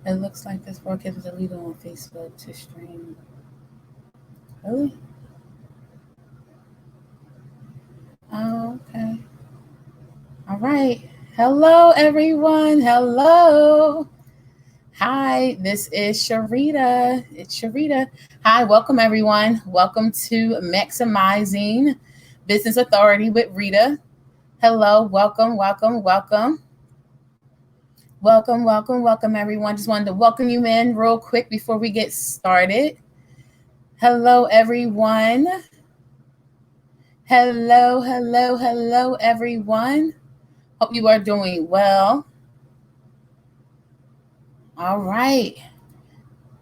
It looks like this broadcast was deleted on Facebook to stream. Really? Oh, okay. All right. Hello, everyone. Hello. Hi, this is Sharita. It's Sharita. Hi, welcome, everyone. Welcome to Maximizing Business Authority with Rita. Hello, welcome, welcome, welcome. Welcome, welcome, welcome, everyone. Just wanted to welcome you in real quick before we get started. Hello, everyone. Hello, hello, hello, everyone. Hope you are doing well. All right.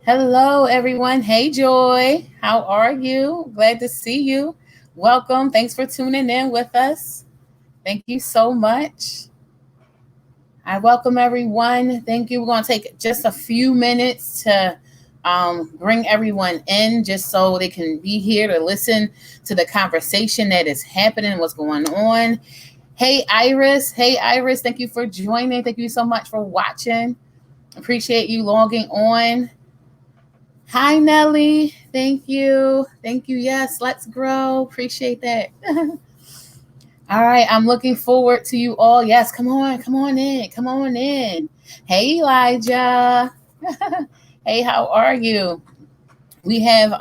Hello, everyone. Hey, Joy. How are you? Glad to see you. Welcome. Thanks for tuning in with us. Thank you so much. I welcome everyone. Thank you. We're going to take just a few minutes to bring everyone in just so they can be here to listen to the conversation that is happening, what's going on. Hey, Iris. Hey, Iris. Thank you for joining. Thank you so much for watching. Appreciate you logging on. Hi, Nelly. Thank you. Thank you. Yes, let's grow. Appreciate that. All right, I'm looking forward to you all. Yes, come on in, come on in. Hey, Elijah. Hey, how are you? We have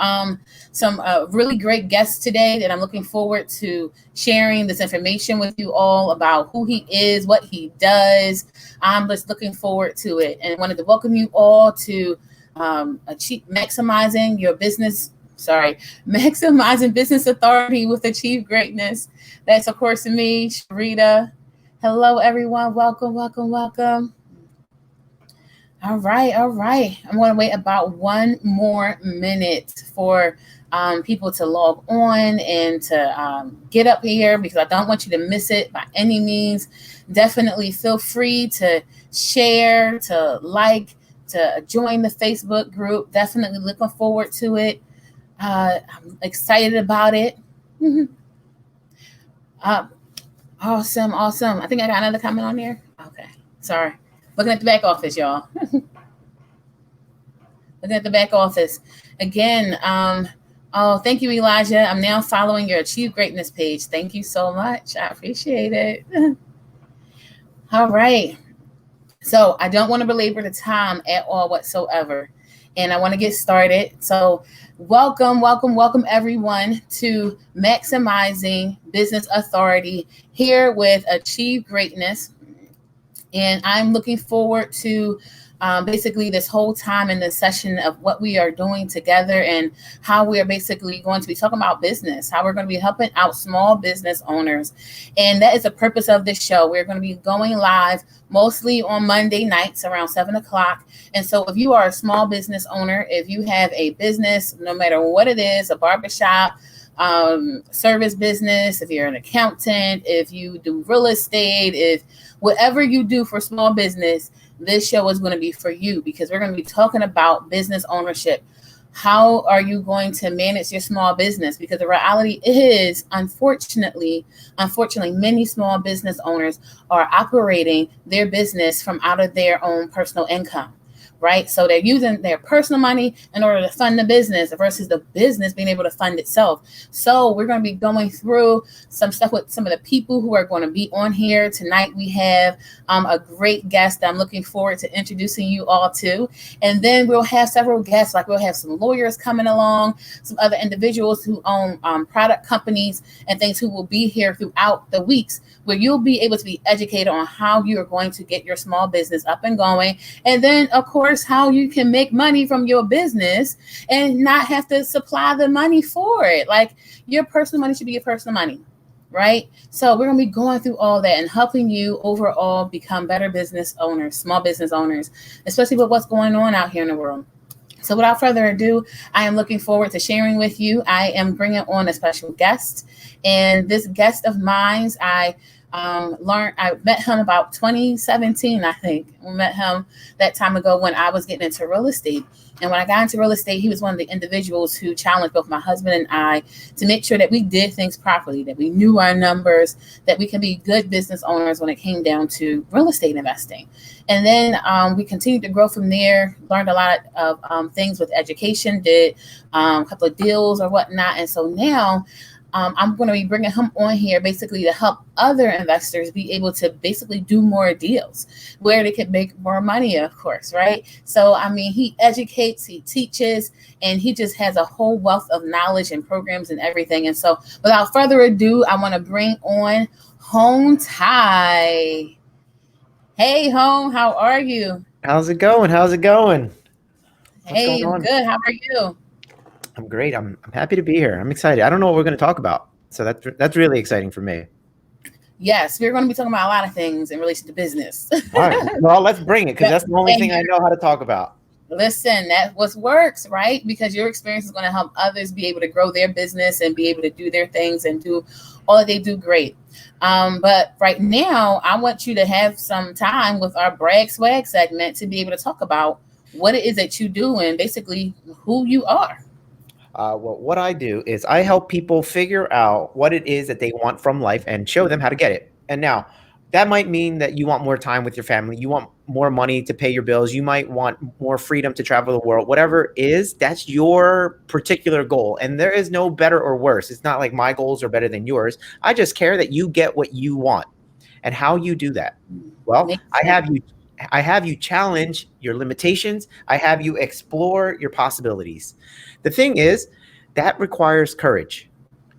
some really great guests today that I'm looking forward to sharing this information with you all about who he is, what he does. I'm just looking forward to it and wanted to welcome you all to maximizing your business. Sorry, maximizing business authority with Achieve Greatness. That's of course me, Rita. Hello, everyone. Welcome, welcome, welcome. All right, all right. I'm going to wait about one more minute for people to log on and to get up here because I don't want you to miss it by any means. Definitely feel free to share, to like, to join the Facebook group. Definitely looking forward to it. I'm excited about it. Awesome, awesome. I think I got another comment on there. Okay, sorry. Looking at the back office, y'all. Looking at the back office. Again, thank you, Elijah. I'm now following your Achieve Greatness page. Thank you so much. I appreciate it. All right. So I don't want to belabor the time at all whatsoever. And I want to get started. So welcome, welcome, welcome everyone to Maximizing Business Authority here with Achieve Greatness. And I'm looking forward to basically this whole time in this session of what we are doing together and how we are basically going to be talking about business, how we're going to be helping out small business owners. And that is the purpose of this show. We're going to be going live mostly on Monday nights around 7 o'clock. And so if you are a small business owner, if you have a business, no matter what it is, a barbershop, service business, if you're an accountant, if you do real estate, if whatever you do for small business, this show is going to be for you because we're going to be talking about business ownership. How are you going to manage your small business? Because the reality is, unfortunately, many small business owners are operating their business from out of their own personal income. Right? So they're using their personal money in order to fund the business versus the business being able to fund itself. So we're going to be going through some stuff with some of the people who are going to be on here tonight. We have a great guest that I'm looking forward to introducing you all to. And then we'll have several guests, like we'll have some lawyers coming along, some other individuals who own product companies and things who will be here throughout the weeks where you'll be able to be educated on how you are going to get your small business up and going. And then, of course, how you can make money from your business and not have to supply the money for it. Like your personal money should be your personal money, right? So we're going to be going through all that and helping you overall become better business owners, small business owners, especially with what's going on out here in the world. So without further ado, I am looking forward to sharing with you. I am bringing on a special guest. And this guest of mine, I I met him about 2017, I think. We met him that time ago when I was getting into real estate. And when I got into real estate, he was one of the individuals who challenged both my husband and I to make sure that we did things properly, that we knew our numbers, that we can be good business owners when it came down to real estate investing. And then we continued to grow from there, learned a lot of things with education, did a couple of deals or whatnot. And so now I'm going to be bringing him on here basically to help other investors be able to basically do more deals where they can make more money, of course, right? So, I mean, he educates, he teaches, and he just has a whole wealth of knowledge and programs and everything. And so, without further ado, I want to bring on Hoan Tai. Hey, Hoan, how are you? How's it going? How's it going? What's Hey, going on? good. How are you? I'm great. I'm happy to be here. I'm excited. I don't know what we're going to talk about, so that's really exciting for me. Yes, we're going to be talking about a lot of things in relation to business. All right. Well, let's bring it because that's the only thing I know how to talk about. Listen, that what works, right? Because your experience is going to help others be able to grow their business and be able to do their things and do all that they do great. But right now, I want you to have some time with our brag swag segment to be able to talk about what it is that you do and basically who you are. Well, what I do is I help people figure out what it is that they want from life and show them how to get it. And now that might mean that you want more time with your family. You want more money to pay your bills. You might want more freedom to travel the world. Whatever it is, that's your particular goal. And there is no better or worse. It's not like my goals are better than yours. I just care that you get what you want. And how you do that. Well, I have you challenge your limitations. I have you explore your possibilities. The thing is, that requires courage.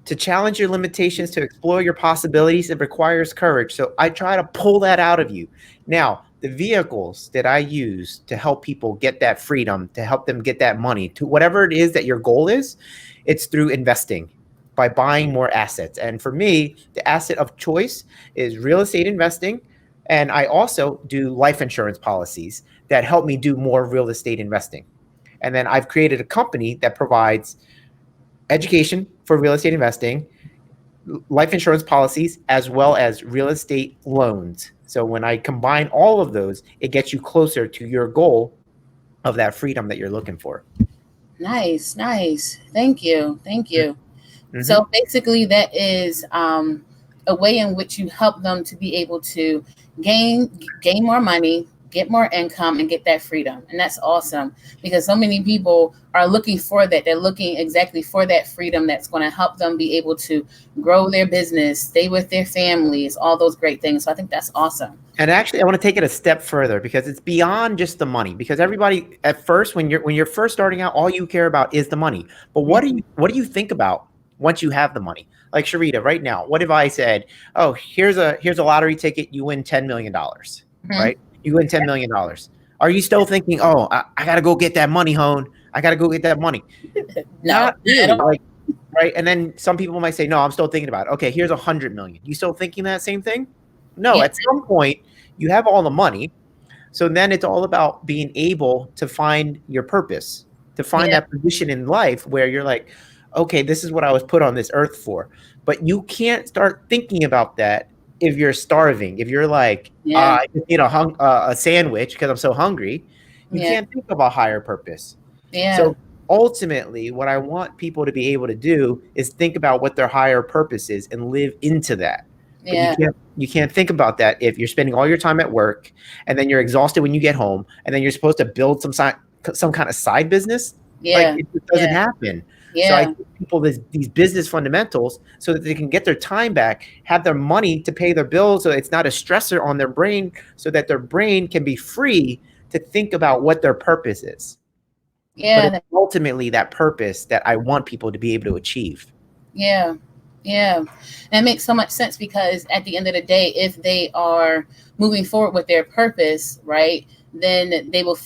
To challenge your limitations, to explore your possibilities, it requires courage. So I try to pull that out of you. Now, the vehicles that I use to help people get that freedom, to help them get that money, to whatever it is that your goal is, it's through investing, by buying more assets. And for me, the asset of choice is real estate investing. And I also do life insurance policies that help me do more real estate investing. And then I've created a company that provides education for real estate investing, life insurance policies, as well as real estate loans. So when I combine all of those, it gets you closer to your goal of that freedom that you're looking for. Nice. Thank you. Mm-hmm. So basically, that is a way in which you help them to be able to gain more money, get more income, and get that freedom. And that's awesome because so many people are looking for that. They're looking exactly for that freedom that's going to help them be able to grow their business, stay with their families, all those great things. So I think that's awesome. And actually, I want to take it a step further because it's beyond just the money. Because everybody at first, when you're first starting out, all you care about is the money. But what do you think about once you have the money? Like Sharita, right now, what if I said, "Oh, here's a lottery ticket, you win $10 million, right? You win $10 million. Are you still thinking, oh, I got to go get that money, Hoan? I got to go get that money." No, not really. Like, right? And then some people might say, no, I'm still thinking about it. Okay, here's $100 million. You still thinking that same thing? No, Yeah. At some point, you have all the money. So then it's all about being able to find your purpose, to find that position in life where you're like, okay, this is what I was put on this earth for. But you can't start thinking about that if you're starving. If you're like, I just need a sandwich because I'm so hungry, you can't think of a higher purpose. Yeah. So ultimately, what I want people to be able to do is think about what their higher purpose is and live into that. But you can't think about that if you're spending all your time at work and then you're exhausted when you get home and then you're supposed to build some kind of side business. Like it just doesn't happen. So I give people these business fundamentals so that they can get their time back, have their money to pay their bills, so it's not a stressor on their brain, so that their brain can be free to think about what their purpose is. But it's ultimately that purpose that I want people to be able to achieve. Yeah. And it makes so much sense because at the end of the day, if they are moving forward with their purpose, right, then they will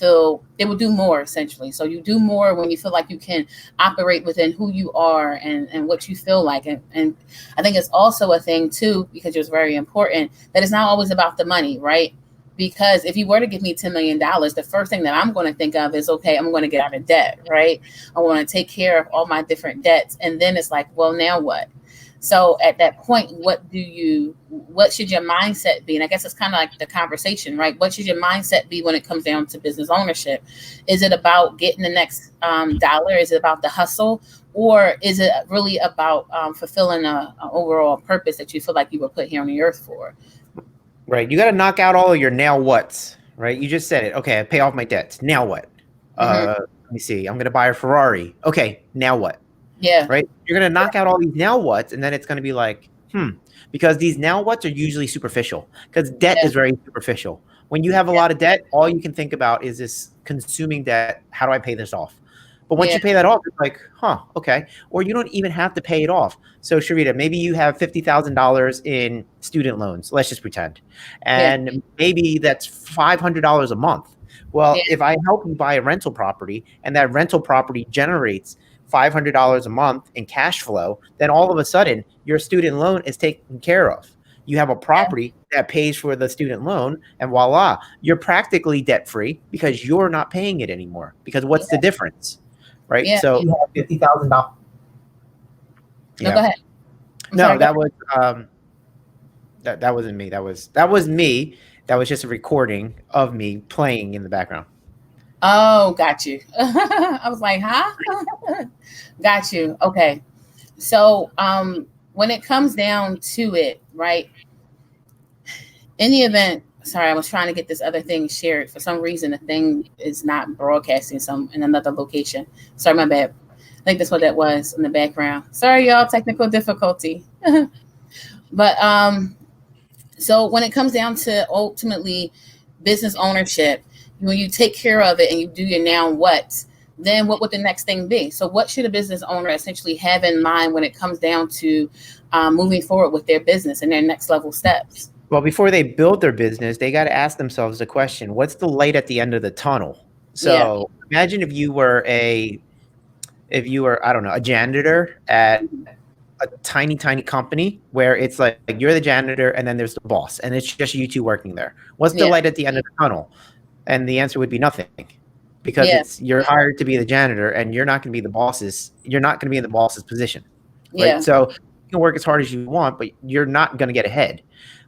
do more essentially. So you do more when you feel like you can operate within who you are and what you feel like. And I think it's also a thing too, because it's very important that it's not always about the money, right? Because if you were to give me $10 million, the first thing that I'm going to think of is, okay, I'm going to get out of debt, right? I want to take care of all my different debts. And then it's like, well, now what? So at that point, what should your mindset be? And I guess it's kind of like the conversation, right? What should your mindset be when it comes down to business ownership? Is it about getting the next dollar? Is it about the hustle? Or is it really about fulfilling a overall purpose that you feel like you were put here on the earth for? Right. You got to knock out all of your now what's, right? You just said it. Okay, I pay off my debts. Now what? Mm-hmm. Let me see. I'm going to buy a Ferrari. Okay, now what? Yeah. Right? You're going to knock out all these now what's, and then it's going to be like, because these now what's are usually superficial because debt Yeah. is very superficial. When you have a lot of debt, all you can think about is this consuming debt. How do I pay this off? But once Yeah. you pay that off, it's like, okay. Or you don't even have to pay it off. So, Sharita, maybe you have $50,000 in student loans. Let's just pretend. Yeah. And maybe that's $500 a month. Well, Yeah. if I help you buy a rental property and that rental property generates $500 a month in cash flow, then all of a sudden your student loan is taken care of. You have a property that pays for the student loan, and voila, you're practically debt free because you're not paying it anymore. Because what's the difference? Right. Yeah. So You have $50,000. No, go ahead. I'm No, sorry, go that was that wasn't me. That was me. That was just a recording of me playing in the background. Oh, got you. I was like, huh? Got you. Okay. So when it comes down to it, right? In the event, sorry, I was trying to get this other thing shared. For some reason, the thing is not broadcasting some in another location. Sorry, my bad. I think that's what that was in the background. Sorry, y'all, technical difficulty. But so when it comes down to ultimately business ownership, when you take care of it and you do your now what, then what would the next thing be? So what should a business owner essentially have in mind when it comes down to moving forward with their business and their next level steps? Well, before they build their business, they got to ask themselves the question, what's the light at the end of the tunnel? So imagine if you were, I don't know, a janitor at a tiny company where it's like you're the janitor and then there's the boss and it's just you two working there. What's the light at the end of the tunnel? And the answer would be nothing, because you're hired to be the janitor and you're not going to be the boss's. You're not going to be in the boss's position, right? So you can work as hard as you want, but you're not going to get ahead.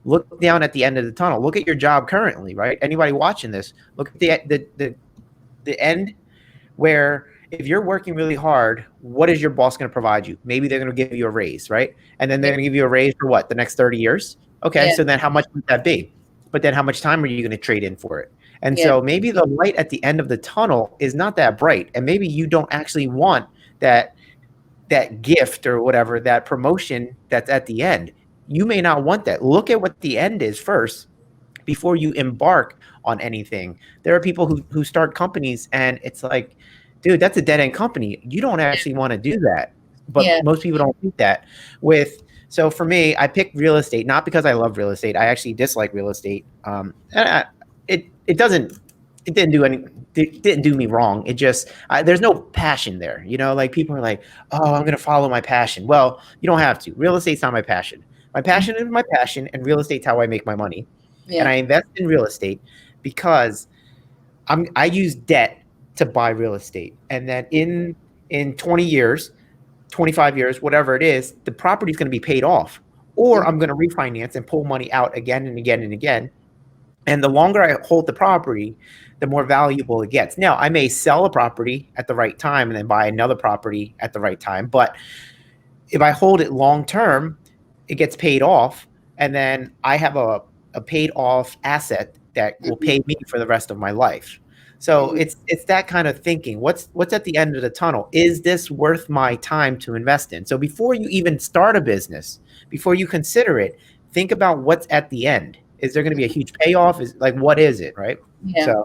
Look down at the end of the tunnel. Look at your job currently, right? Anybody watching this, look at the end where if you're working really hard, what is your boss going to provide you? Maybe they're going to give you a raise, right? And then they're going to give you a raise for what? The next 30 years? Okay, so then how much would that be? But then how much time are you going to trade in for it? And so maybe the light at the end of the tunnel is not that bright. And maybe you don't actually want that gift or whatever, that promotion that's at the end. You may not want that. Look at what the end is first before you embark on anything. There are people who start companies and it's like, dude, that's a dead end company. You don't actually want to do that. But most people don't think that. So for me, I picked real estate, not because I love real estate. I actually dislike real estate. It didn't do me wrong. It just, there's no passion there. You know, like people are like, oh, I'm going to follow my passion. Well, you don't have to. Real estate's not my passion. My passion is my passion, and real estate's how I make my money. And I invest in real estate because I use debt to buy real estate. And then in 20 years, 25 years, whatever it is, the property is going to be paid off, or I'm going to refinance and pull money out again and again and again. And the longer I hold the property, the more valuable it gets. Now, I may sell a property at the right time and then buy another property at the right time. But if I hold it long term, it gets paid off. And then I have a paid off asset that will pay me for the rest of my life. So it's that kind of thinking. What's at the end of the tunnel? Is this worth my time to invest in? So before you even start a business, before you consider it, think about what's at the end. Is there going to be a huge payoff? Is like, what is it, right? And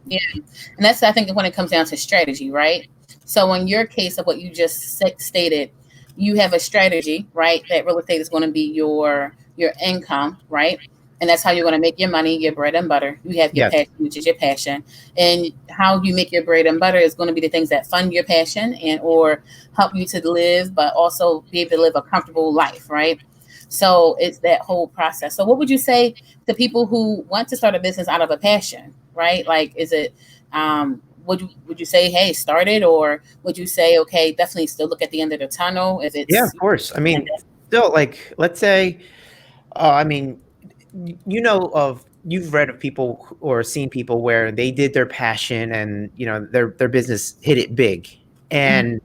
that's, I think, when it comes down to strategy, right? So in your case of what you just stated, you have a strategy, right? That real estate is going to be your income, right? And that's how you're going to make your money, your bread and butter. You have your passion, which is your passion. And how you make your bread and butter is going to be the things that fund your passion and or help you to live, but also be able to live a comfortable life, right? So it's that whole process. So what would you say to people who want to start a business out of a passion, right? Like, is it, would you say, hey, start it? Or would you say, okay, definitely still look at the end of the tunnel? If it's, of course. I mean, still, like, let's say, I mean, you've read of people or seen people where they did their passion and their business hit it big, Mhm. and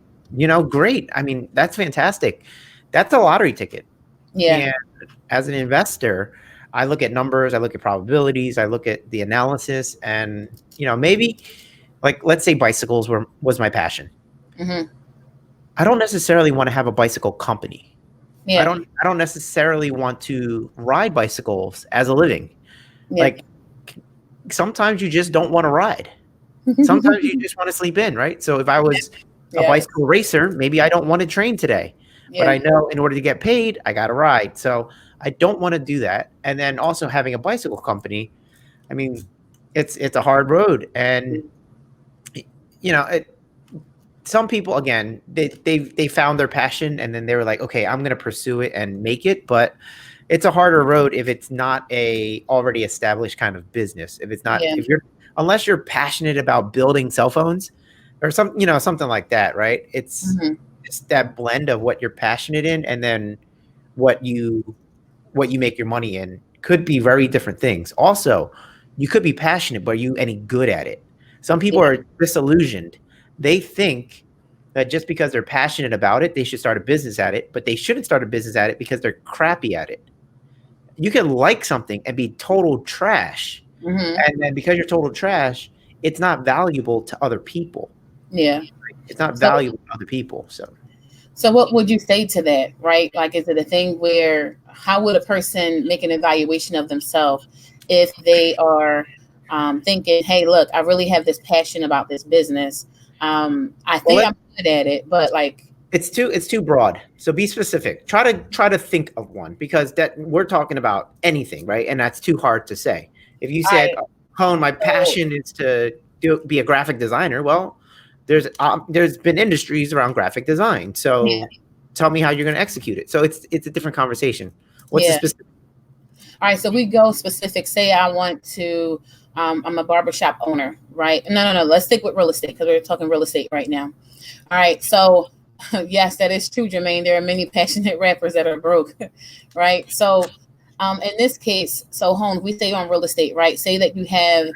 great. I mean, that's fantastic. That's a lottery ticket. Yeah. And as an investor, I look at numbers, I look at probabilities, I look at the analysis, and maybe, like, let's say bicycles was my passion. Hmm. I don't necessarily want to have a bicycle company. I Yeah. don't I don't necessarily want to ride bicycles as a living. Yeah. Like, sometimes you just don't want to ride. Sometimes you just want to sleep in, right? So if I was a Yes. bicycle racer, maybe I don't want to train today, but Yeah. I know in order to get paid, I got to ride. So I don't want to do that. And then also having a bicycle company, I mean, it's a hard road, and it, some people, again, they found their passion, and then they were like, okay, I'm going to pursue it and make it, but it's a harder road if it's not a already established kind of business. If it's not, Yeah. if you're, unless you're passionate about building cell phones or something like that, right? Hmm. It's that blend of what you're passionate in, and then what you what you make your money in could be very different things. Also, you could be passionate, but are you any good at it? Some people Yeah. are disillusioned. They think that just because they're passionate about it, they should start a business at it, but they shouldn't start a business at it because they're crappy at it. You can like something and be total trash. Hmm. And then because you're total trash, it's not valuable to other people. Yeah. It's not So, valuable to other people. So so what would you say to that, right? Like, is it a thing where how would a person make an evaluation of themselves if they are thinking, hey, look, I really have this passion about this business. I well, think I'm good at it, but like, it's too broad. So be specific. Try to think of one, because that we're talking about anything, right? And that's too hard to say. If you said, I, "Hone, my so, passion is to be a graphic designer," well, there's been industries around graphic design. yeah, So tell me how you're going to execute it. So it's a different conversation. What's the yeah. specific? All right, so we go specific. Say I want to, I'm a barbershop owner, right? No, no, no. Let's stick with real estate because we're talking real estate right now. All right, so yes, that is true, Jermaine. There are many passionate rappers that are broke, right? So, in this case, so home, we say on real estate, right? Say that you have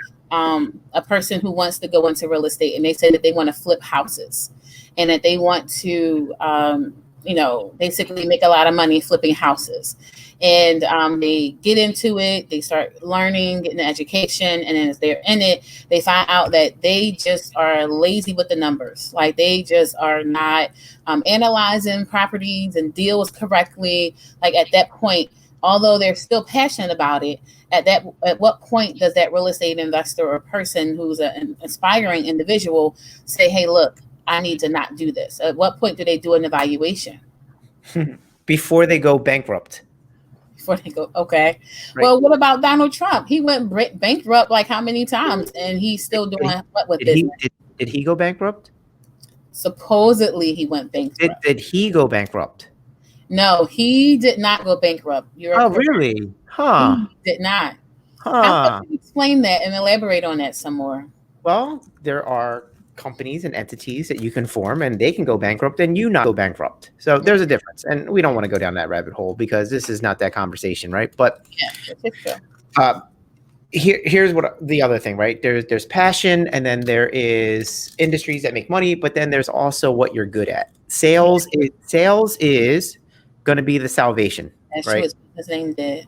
a person who wants to go into real estate, and they say that they want to flip houses, and that they want to, basically make a lot of money flipping houses. And they get into it, they start learning, getting an education, and then as they're in it, they find out that they just are lazy with the numbers. Like they just are not analyzing properties and deals correctly. Like at that point, although they're still passionate about it, at what point does that real estate investor or person who's an aspiring individual say, "Hey, look, I need to not do this"? At what point do they do an evaluation Before they go bankrupt, before they go, okay? right? Well, what about Donald Trump? He went bankrupt like how many times, and he's Did, still did, doing what with did he business? did he go bankrupt? Supposedly, he went Did bankrupt. did he go bankrupt? No, he did not go bankrupt. You're Oh, correct. really? Huh? He did not. How about Huh? you explain that and elaborate on that some more? Well, there are companies and entities that you can form, and they can go bankrupt and you not go bankrupt. So there's a difference. And we don't want to go down that rabbit hole because this is not that conversation, right? But Yeah, that's true. uh, here's what the other thing, right? There's passion, and then there is industries that make money, but then there's also what you're good at. Yeah, Sales is going to be the salvation, that's true. right? His name did.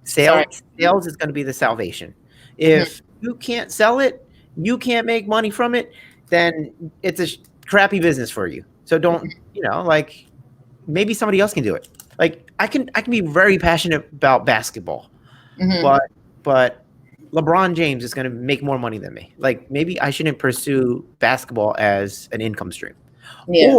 Sorry. Sales is going to be the salvation. Hmm. If you can't sell it, you can't make money from it, then it's a crappy business for you. So don't, like, maybe somebody else can do it. Like, I can be very passionate about basketball, Hmm. but LeBron James is going to make more money than me. Like, maybe I shouldn't pursue basketball as an income stream. Yeah.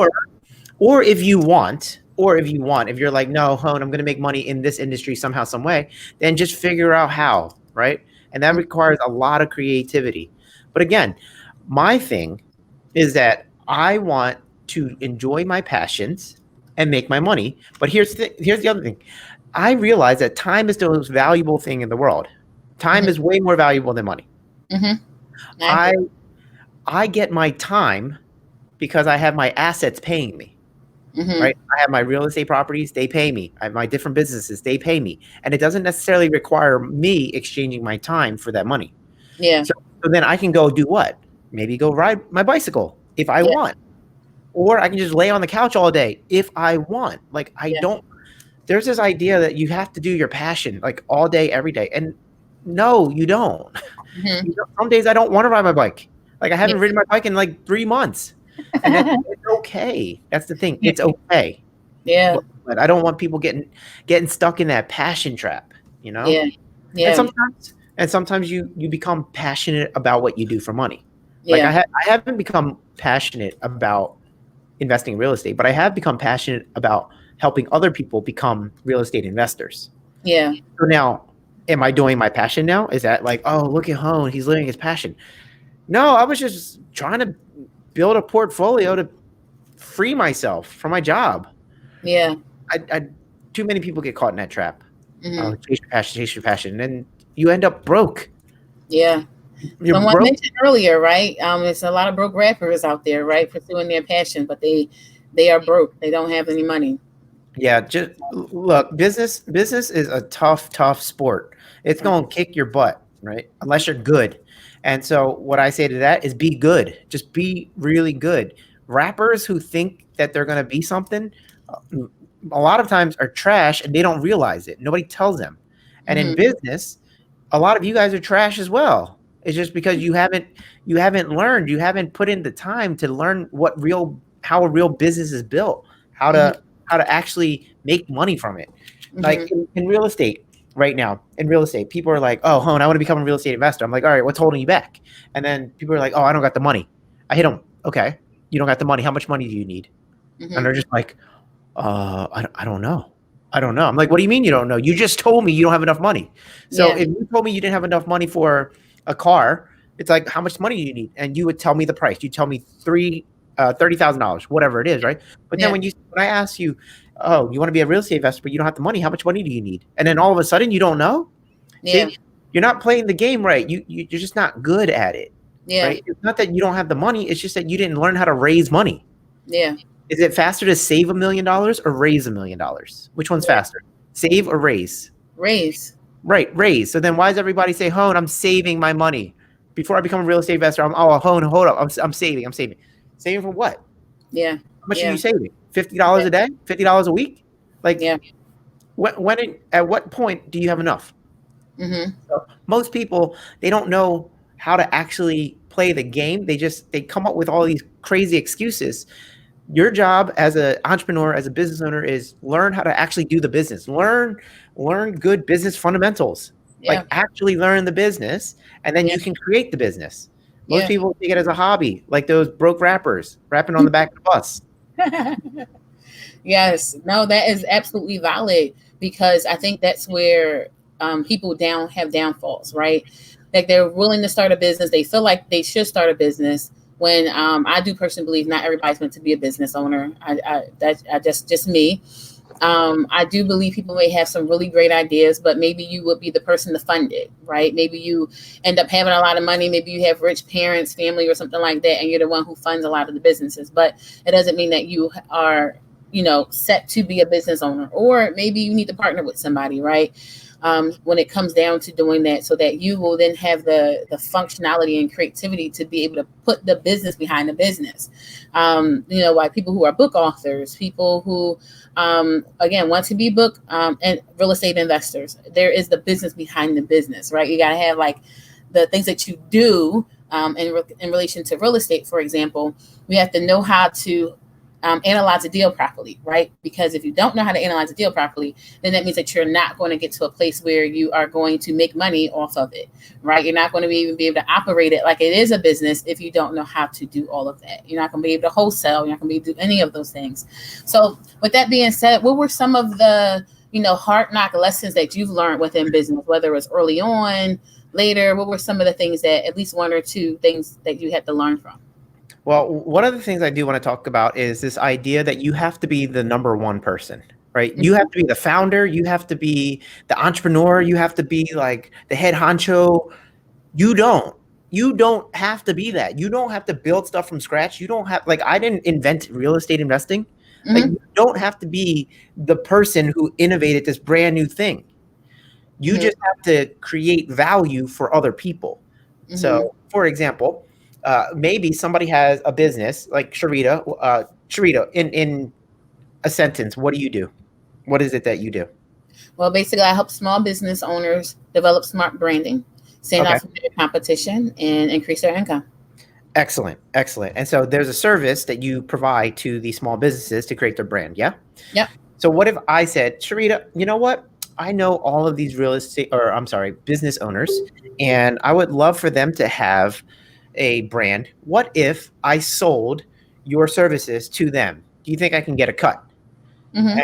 Or if you're like, no, Hone, I'm going to make money in this industry somehow, some way, then just figure out how, right? And that requires a lot of creativity. But again, my thing is that I want to enjoy my passions and make my money. But here's the other thing. I realize that time is the most valuable thing in the world. Time Hmm. is way more valuable than money. Hmm. I I agree. I get my time because I have my assets paying me. Mm-hmm. right? I have my real estate properties, they pay me. I have my different businesses, they pay me. And it doesn't necessarily require me exchanging my time for that money. Yeah. So then I can go do what? Maybe go ride my bicycle if I Yeah. want. Or I can just lay on the couch all day if I want. Like I Yeah. don't there's this idea that you have to do your passion like all day every day. And no, you don't. Mm-hmm. Some days I don't want to ride my bike. Like I Yeah. haven't ridden my bike in like 3 months. And it's okay. That's the thing. Yeah. It's okay. Yeah. But I don't want people getting stuck in that passion trap, you know? Yeah. And Yeah. sometimes you become passionate about what you do for money. Like Yeah. I haven't become passionate about investing in real estate, but I have become passionate about helping other people become real estate investors. Yeah. So now, am I doing my passion now? Is that like, oh, look at Hoan, he's living his passion? No, I was just trying to build a portfolio to free myself from my job. Yeah. I too many people get caught in that trap. Mm-hmm. Chase your passion, and you end up broke. Yeah. You're Someone broke. mentioned earlier, right? There's a lot of broke rappers out there, right, pursuing their passion, but they are broke. They don't have any money. Yeah, just look, business is a tough sport. It's going to kick your butt, right? Unless you're good. And so what I say to that is be good. Just be really good. Rappers who think that they're going to be something a lot of times are trash and they don't realize it. Nobody tells them. And in Mm-hmm. business, a lot of you guys are trash as well. It's just because you haven't learned, you haven't put in the time to learn how a real business is built, how Mm-hmm. to how to actually make money from it. Like Mm-hmm. in real estate right now, in real estate, people are like, "Oh, Hone, I want to become a real estate investor." I'm like, "All right, what's holding you back?" And then people are like, "Oh, I don't got the money." I hit them. Okay, you don't got the money. How much money do you need? And Mm-hmm. they're just like, I don't know. I don't know. I'm like, what do you mean you don't know? You just told me you don't have enough money. So Yeah. if you told me you didn't have enough money for a car, it's like, how much money do you need? And you would tell me the price. You tell me $30,000, whatever it is, right? But then Yeah. when I ask you, oh, you want to be a real estate investor, but you don't have the money. How much money do you need? And then all of a sudden you don't know. Yeah. See, you're not playing the game right. You're just not good at it, Yeah. right? It's not that you don't have the money. It's just that you didn't learn how to raise money. Yeah. Is it faster to save $1 million or raise $1 million? Which one's faster? Save or raise? Raise. Right, raise. So then why does everybody say, Hone, I'm saving my money. Before I become a real estate investor, Hone, hold up. I'm saving. I'm saving. Saving for what? Yeah. How much are Yeah. you saving? $50 a day? $50 a week? Like Yeah. at what point do you have enough? Mm-hmm. So most people, they don't know how to actually play the game. They come up with all these crazy excuses. Your job as an entrepreneur, as a business owner, is learn how to actually do the business. Learn good business fundamentals. Yeah. Like actually learn the business, and then Yeah. you can create the business. Most Yeah. people take it as a hobby, like those broke rappers rapping on the back of the bus. Yes. No, that is absolutely valid because I think that's where people have downfalls, right? Like they're willing to start a business. They feel like they should start a business. When I do personally believe not everybody's meant to be a business owner. I just me. I do believe people may have some really great ideas, but maybe you would be the person to fund it, right? Maybe you end up having a lot of money. Maybe you have rich parents, family, or something like that, and you're the one who funds a lot of the businesses. But it doesn't mean that you are, set to be a business owner. Or maybe you need to partner with somebody, right? When it comes down to doing that, so that you will then have the functionality and creativity to be able to put the business behind the business. Like people who are book authors, people who again want to be book and real estate investors. There is the business behind the business, right? You got to have like the things that you do in relation to real estate. For example, we have to know how to analyze a deal properly, right? Because if you don't know how to analyze a deal properly, then that means that you're not going to get to a place where you are going to make money off of it, right? You're not going to even be able to operate it like it is a business if you don't know how to do all of that. You're not going to be able to wholesale. You're not going to be able to do any of those things. So with that being said, what were some of the, hard knock lessons that you've learned within business, whether it was early on, later? What were some of the things that, at least one or two things that you had to learn from? Well, one of the things I do want to talk about is this idea that you have to be the number one person, right? You have to be the founder. You have to be the entrepreneur. You have to be like the head honcho. You don't. You don't have to be that. You don't have to build stuff from scratch. You don't have, like, I didn't invent real estate investing. Like, Mm-hmm. you don't have to be the person who innovated this brand new thing. You Mm-hmm. just have to create value for other people. Mm-hmm. So, for example, maybe somebody has a business like Sharita. Sharita, in a sentence, what do you do? What is it that you do? Well, basically, I help small business owners develop smart branding, stand Okay. out from their competition, and increase their income. Excellent. Excellent. And so there's a service that you provide to these small businesses to create their brand. Yeah. Yep. So what if I said, Sharita, you know what? I know all of these real estate, or I'm sorry, business owners, and I would love for them to have a brand. What if I sold your services to them? Do you think I can get a cut? Mm-hmm.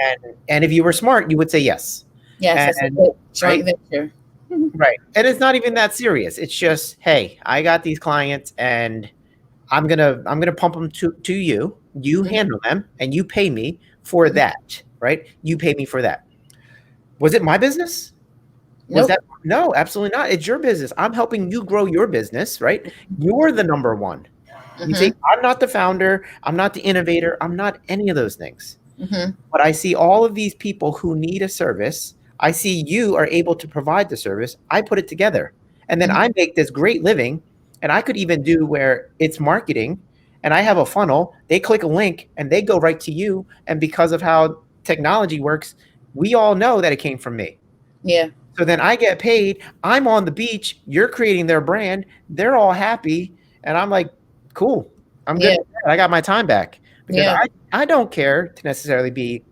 And if you were smart, you would say yes. Yes, that's a And good right, joint venture. Mhm. right. And it's not even that serious. It's just, hey, I got these clients and I'm gonna pump them to you. You Mhm. handle them and you pay me for that, right? You pay me for that. Was it my business? Was Nope. that no, absolutely not. It's your business. I'm helping you grow your business, right? You're the number one. You see, Mm-hmm. I'm not the founder, I'm not the innovator, I'm not any of those things. Mm-hmm. But I see all of these people who need a service. I see you are able to provide the service. I put it together. And then I Mm-hmm. make this great living. And I could even do where it's marketing and I have a funnel. They click a link and they go right to you. And because of how technology works, we all know that it came from me. Yeah. So then I get paid. I'm on the beach. You're creating their brand. They're all happy. And I'm like, cool. I'm good. Yeah. With that. I got my time back because Yeah. I don't care to necessarily be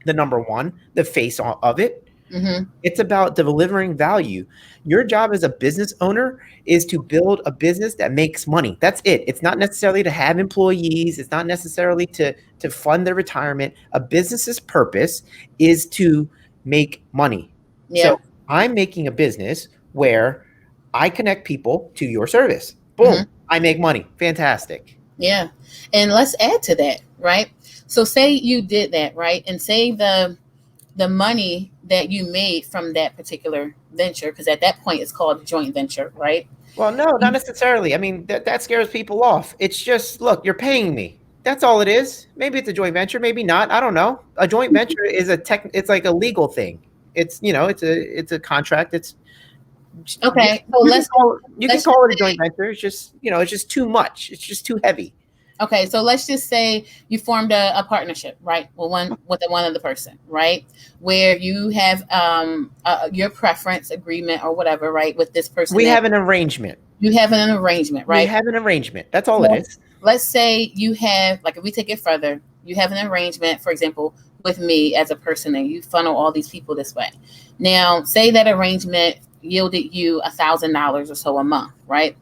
the number one, the face of it. Mm-hmm. It's about delivering value. Your job as a business owner is to build a business that makes money. That's it. It's not necessarily to have employees. It's not necessarily to fund their retirement. A business's purpose is to make money. Yeah. So I'm making a business where I connect people to your service. Mm-hmm. Boom, I make money. Fantastic. Yeah. And let's add to that, right? So say you did that, right? And say the money that you made from that particular venture, because at that point it's called a joint venture, right? Well, no, not necessarily. I mean, that scares people off. It's just, look, you're paying me. That's all it is. Maybe it's a joint venture, maybe not. I don't know. A joint venture is it's like a legal thing. It's, it's a contract. It's you, Okay. So you can let's just call it a joint say venture. It's just, it's just too much. It's just too heavy. okay, so let's just say you formed a partnership, right? Well, one other person, right? Where you have your preference agreement or whatever, right? With this person We that have an arrangement. you have an arrangement, We right? have an arrangement. That's all it So is. let's say you have, like, if we take it further, you have an arrangement, for example, with me as a person, and you funnel all these people this way. Now, say that arrangement yielded you $1,000 or so a month, right?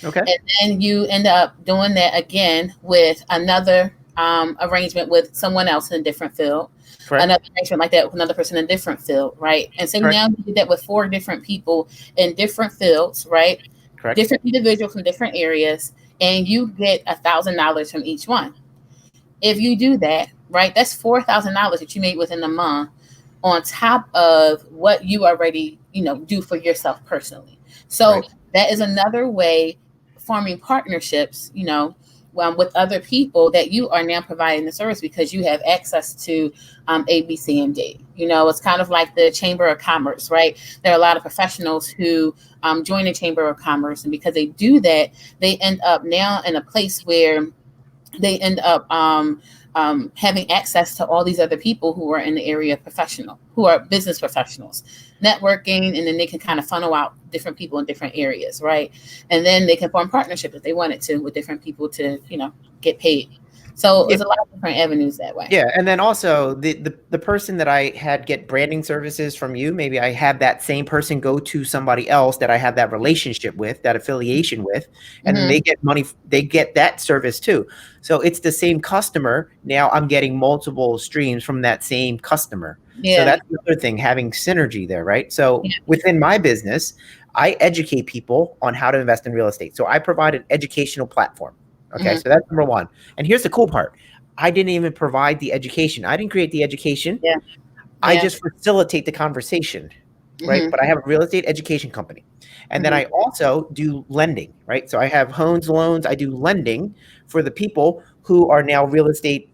Okay. And then you end up doing that again with another arrangement with someone else in a different field, Correct. another arrangement like that with another person in a different field, right? And so Correct. now you did that with four different people in different fields, right? Correct. Different individuals from different areas, and you get $1,000 from each one. If you do that, right, that's $4,000 that you made within a month on top of what you already, do for yourself personally. So Right. that is another way forming partnerships, with other people that you are now providing the service because you have access to A, B, C, and D. It's kind of like the Chamber of Commerce, right? There are a lot of professionals who join the Chamber of Commerce, and because they do that, they end up now in a place where they end up having access to all these other people who are in the area professional, who are business professionals, networking, and then they can kind of funnel out different people in different areas, right? And then they can form partnerships if they wanted to with different people to, get paid. So Yeah. there's a lot of different avenues that way. Yeah, and then also the person that I had get branding services from you, maybe I have that same person go to somebody else that I have that relationship with, that affiliation with, and then Mm-hmm. they get money, they get that service too. So it's the same customer. Now I'm getting multiple streams from that same customer. So Yeah. that's the other thing, having synergy there, right? So Yeah. within my business, I educate people on how to invest in real estate. So I provide an educational platform. Okay, Mm-hmm. so that's number one. And here's the cool part. I didn't even provide the education. I didn't create the education. Yeah. I Yeah. just facilitate the conversation, right? Mm-hmm. But I have a real estate education company. And then Mm-hmm. I also do lending, right? So I have Hoan's loans. I do lending for the people who are now real estate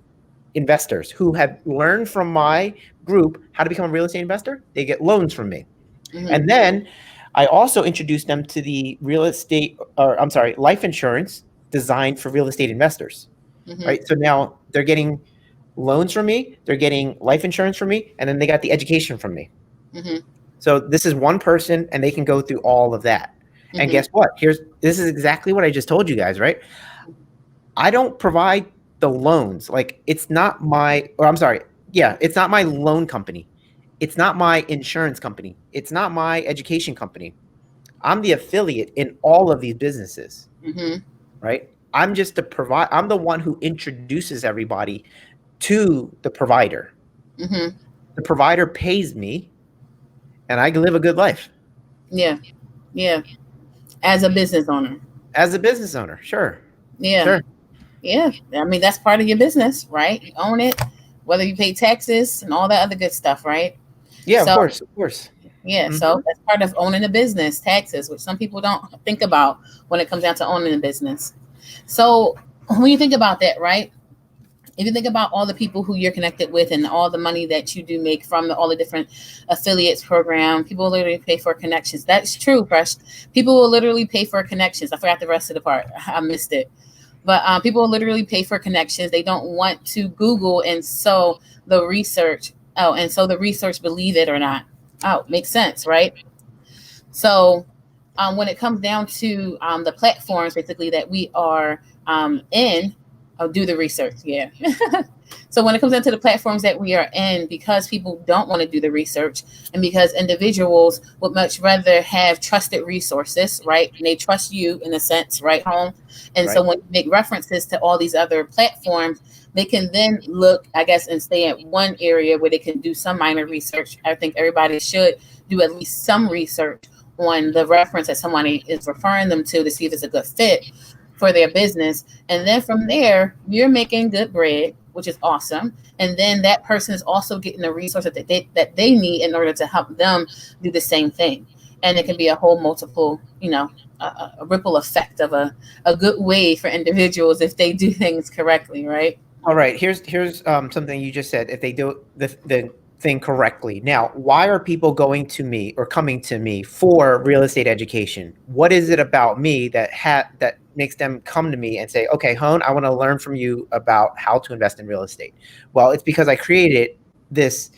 investors who have learned from my group how to become a real estate investor. They get loans from me. And then I also introduced them to the real estate, or I'm sorry, life insurance designed for real estate investors. Right. So now they're getting loans from me, they're getting life insurance from me, and then they got the education from me. So this is one person and they can go through all of that. And guess what? This is exactly what I just told you guys, right? I don't provide the loans. Like it's not my, or I'm sorry. Yeah, it's not my loan company. It's not my insurance company. It's not my education company. I'm the affiliate in all of these businesses, right? I'm just I'm the one who introduces everybody to the provider. The provider pays me and I live a good life. Yeah. As a business owner. As a business owner, sure. Yeah. Sure. Yeah. I mean, that's part of your business, right? You own it, whether you pay taxes and all that other good stuff, right? Yeah, of course. Yeah. So that's part of owning a business, taxes, which some people don't think about when it comes down to owning a business. So when you think about that, right? If you think about all the people who you're connected with and all the money that you do make from all the different affiliates program, people literally pay for connections. That's true, Fresh. People will literally pay for connections. I forgot the rest of the part. I missed it. But people will literally pay for connections. They don't want to Google and so the research. Oh, and so the research, believe it or not. Oh, makes sense, right? So when it comes down to the platforms, basically, that we are in, I'll do the research. Yeah. So when it comes down to the platforms that we are in, because people don't want to do the research and because individuals would much rather have trusted resources, right? And they trust you in a sense, right, Home? And so when you make references to all these other platforms, they can then look, I guess, and stay at one area where they can do some minor research. I think everybody should do at least some research on the reference that somebody is referring them to see if it's a good fit for their business. And then from there, you're making good bread, which is awesome. And then that person is also getting the resources that they need in order to help them do the same thing. And it can be a whole multiple, a ripple effect of a good way for individuals if they do things correctly, right? All right. Here's something you just said. If they do the thing correctly. Now, why are people going to me or coming to me for real estate education? What is it about me that makes them come to me and say, okay, Hoan, I want to learn from you about how to invest in real estate? Well, it's because I created this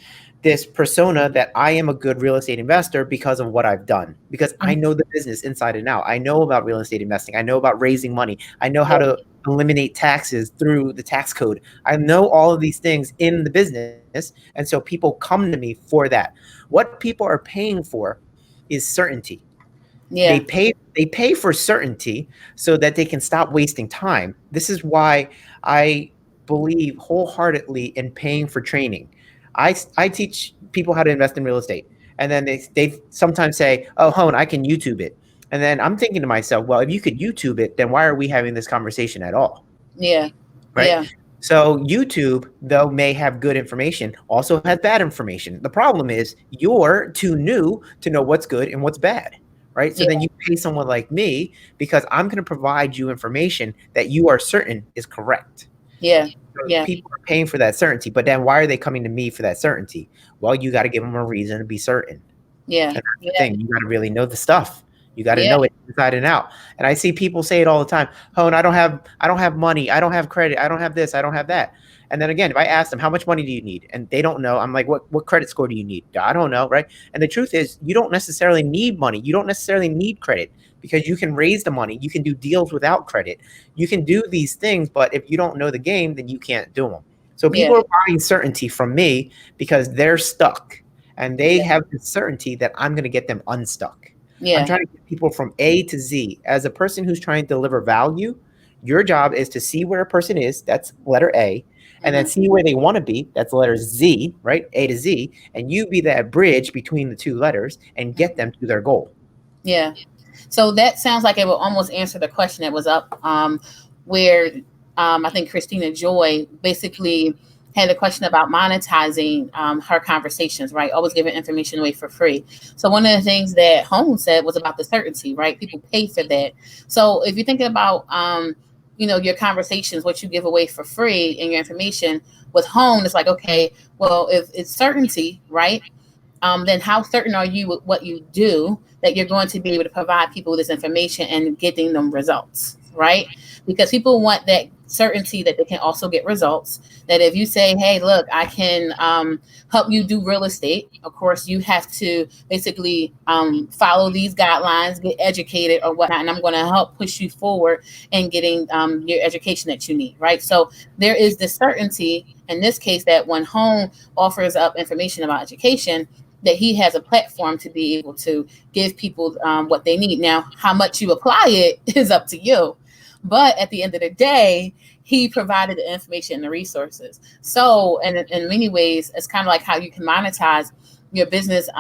persona that I am a good real estate investor because of what I've done, because I know the business inside and out. I know about real estate investing. I know about raising money. I know how to eliminate taxes through the tax code. I know all of these things in the business. And so people come to me for that. What people are paying for is certainty. Yeah. They pay for certainty so that they can stop wasting time. This is why I believe wholeheartedly in paying for training. I teach people how to invest in real estate. And then they sometimes say, oh, Hoan, I can YouTube it. And then I'm thinking to myself, well, if you could YouTube it, then why are we having this conversation at all? Yeah. Right. Yeah. So YouTube, though, may have good information, also has bad information. The problem is you're too new to know what's good and what's bad. Right. So then you pay someone like me because I'm going to provide you information that you are certain is correct. Yeah. So people are paying for that certainty. But then why are they coming to me for that certainty? Well, you got to give them a reason to be certain. Yeah. And that's the thing. You got to really know the stuff. You got to know it inside and out. And I see people say it all the time. Oh, and I don't have money. I don't have credit. I don't have this. I don't have that. And then again, if I ask them, how much money do you need? And they don't know. I'm like, what credit score do you need? I don't know. Right. And the truth is you don't necessarily need money. You don't necessarily need credit because you can raise the money. You can do deals without credit. You can do these things. But if you don't know the game, then you can't do them. So people are buying certainty from me because they're stuck and they have the certainty that I'm going to get them unstuck. I'm trying to get people from A to Z. As a person who's trying to deliver value, your job is to see where a person is, that's letter A, and then see where they want to be, that's letter Z, right? A to Z, and you be that bridge between the two letters and get them to their goal. Yeah. So that sounds like it will almost answer the question that was up where I think Christina Joy basically had a question about monetizing her conversations, right? Always giving information away for free. So one of the things that Hoan said was about the certainty, right? People pay for that. So if you're thinking about your conversations, what you give away for free and your information. With Hoan, it's like, okay, well, if it's certainty, right? Then how certain are you with what you do that you're going to be able to provide people with this information and getting them results, right? Because people want that certainty that they can also get results. That if you say, hey, look, I can help you do real estate, of course, you have to basically follow these guidelines, get educated or whatnot, and I'm going to help push you forward in getting your education that you need, right? So there is the certainty in this case that when Home offers up information about education, that he has a platform to be able to give people what they need. Now, how much you apply it is up to you. But at the end of the day, he provided the information and the resources. So, and in many ways, it's kind of like how you can monetize your business,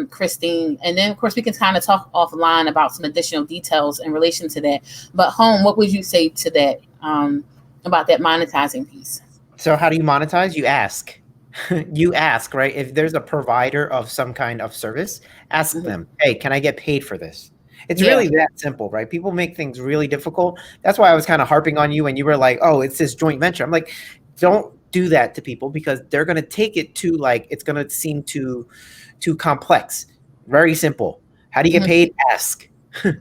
Christine. And then, of course, we can kind of talk offline about some additional details in relation to that. But, Home, what would you say to that about that monetizing piece? So how do you monetize? You ask. You ask, right? If there's a provider of some kind of service, ask Mm-hmm. them, hey, can I get paid for this? It's Yeah. really that simple, right? People make things really difficult. That's why I was kind of harping on you when you were like, oh, it's this joint venture. I'm like, don't do that to people because they're going to take it to like, it's going to seem too complex. Very simple. How do you get Mm-hmm. paid? Ask.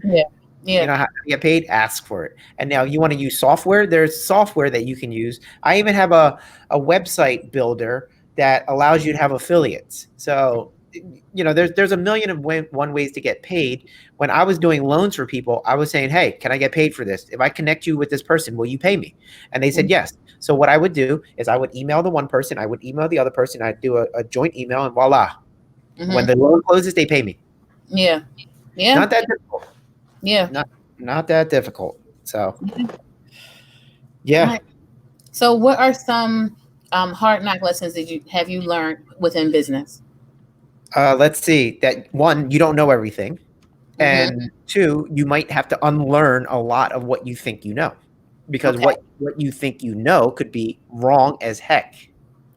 Yeah. Yeah. How to get paid? Ask for it. And now you want to use software? There's software that you can use. I even have a website builder that allows you to have affiliates. So, there's a million and one ways to get paid. When I was doing loans for people, I was saying, hey, can I get paid for this? If I connect you with this person, will you pay me? And they said yes. So what I would do is I would email the one person, I would email the other person, I'd do a joint email, and voila. When Mm-hmm. the loan closes, they pay me. Yeah. Yeah. Not that difficult. Yeah. Not that difficult. So All yeah. right. So, what are some hard knock lessons that you learned within business? Let's see. That one, you don't know everything, Mm-hmm. and two, you might have to unlearn a lot of what you think you know, because Okay. what you think you know could be wrong as heck.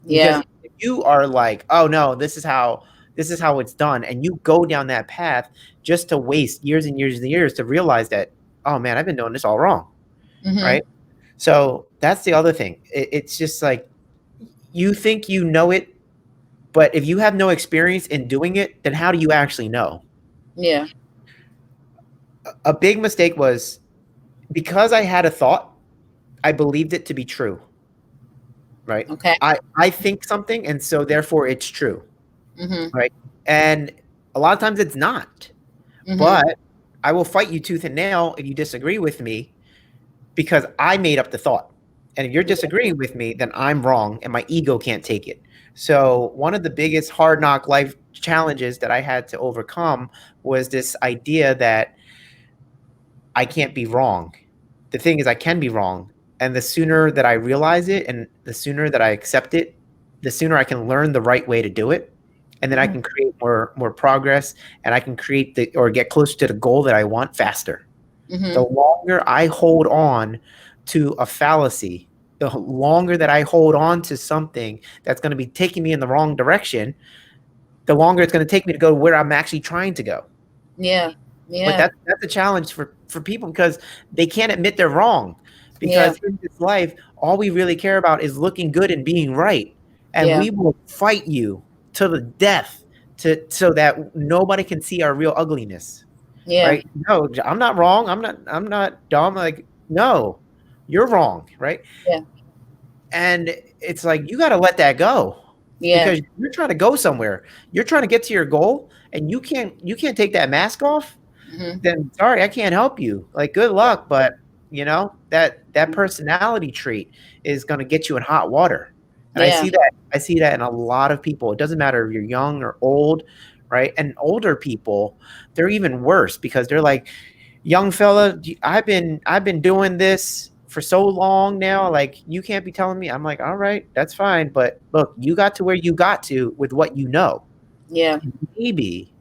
Because Yeah. if you are like, oh no, this is how it's done, and you go down that path just to waste years and years and years to realize that, oh man, I've been doing this all wrong, Mm-hmm. right? So that's the other thing. It's just like you think you know it, but if you have no experience in doing it, then how do you actually know? Yeah. A big mistake was because I had a thought, I believed it to be true, right? Okay. I think something, and so therefore it's true, Mm-hmm. right? And a lot of times it's not. Mm-hmm. But I will fight you tooth and nail if you disagree with me because I made up the thought. And if you're Yeah. disagreeing with me, then I'm wrong and my ego can't take it. So, one of the biggest hard knock life challenges that I had to overcome was this idea that I can't be wrong. The thing is, I can be wrong. And the sooner that I realize it and the sooner that I accept it, the sooner I can learn the right way to do it. And then I Mm-hmm. can create more progress and I can create or get closer to the goal that I want faster. The Mm-hmm. longer I hold on to a fallacy, the longer that I hold on to something that's going to be taking me in the wrong direction, the longer it's going to take me to go to where I'm actually trying to go. Yeah. But Yeah. that's a challenge for people because they can't admit they're wrong. Yeah. Because in this life, all we really care about is looking good and being right. And Yeah. we will fight you to the death so that nobody can see our real ugliness. Yeah. Right? No, I'm not wrong. I'm not dumb. Like, no, you're wrong, right? Yeah. And it's like you got to let that go Yeah. because you're trying to go somewhere. You're trying to get to your goal, and you can't take that mask off. Mm-hmm. Then sorry, I can't help you. Like, good luck, but that personality trait is going to get you in hot water. And Yeah. I see that in a lot of people. It doesn't matter if you're young or old, right? And older people, they're even worse because they're like, young fella, I've been doing this for so long now. Like, you can't be telling me. I'm like, all right, that's fine. But look, you got to where you got to with what you know. Yeah. Maybe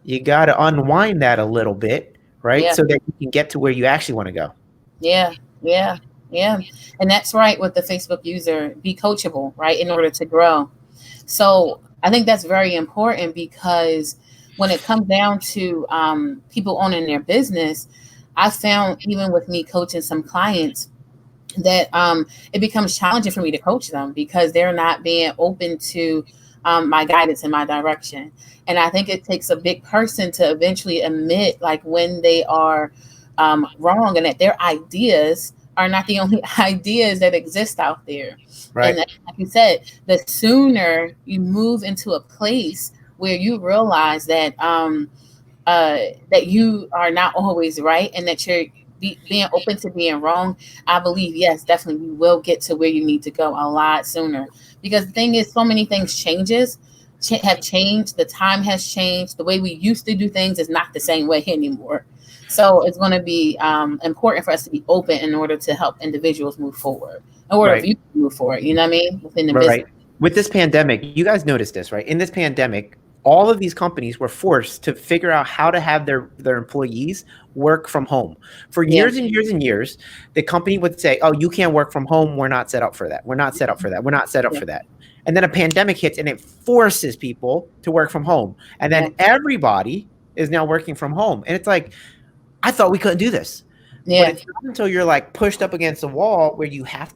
you got to unwind that a little bit, right? Yeah. So that you can get to where you actually want to go. Yeah. Yeah. Yeah. And that's right with the Facebook user. Be coachable, right? In order to grow. So I think that's very important because when it comes down to people owning their business, I found even with me coaching some clients, that it becomes challenging for me to coach them because they're not being open to my guidance and my direction. And I think it takes a big person to eventually admit like when they are wrong and that their ideas are not the only ideas that exist out there. And Right. like you said, the sooner you move into a place where you realize that you are not always right and that you're being open to being wrong, I believe, yes, definitely, you will get to where you need to go a lot sooner. Because the thing is, so many things have changed. The time has changed. The way we used to do things is not the same way anymore. So it's going to be important for us to be open in order to help individuals move forward, in order for Right. you to move forward. You know what I mean? Within the Right. business. With this pandemic, you guys noticed this, right? In this pandemic, all of these companies were forced to figure out how to have their employees work from home. For Yeah. years and years and years, the company would say, "Oh, you can't work from home. We're not set up for that. We're not set up for that. We're not set up Yeah. for that." And then a pandemic hits and it forces people to work from home. And Yeah. then everybody is now working from home. And it's like, I thought we couldn't do this. But Yeah. it's not until you're like pushed up against a wall where you have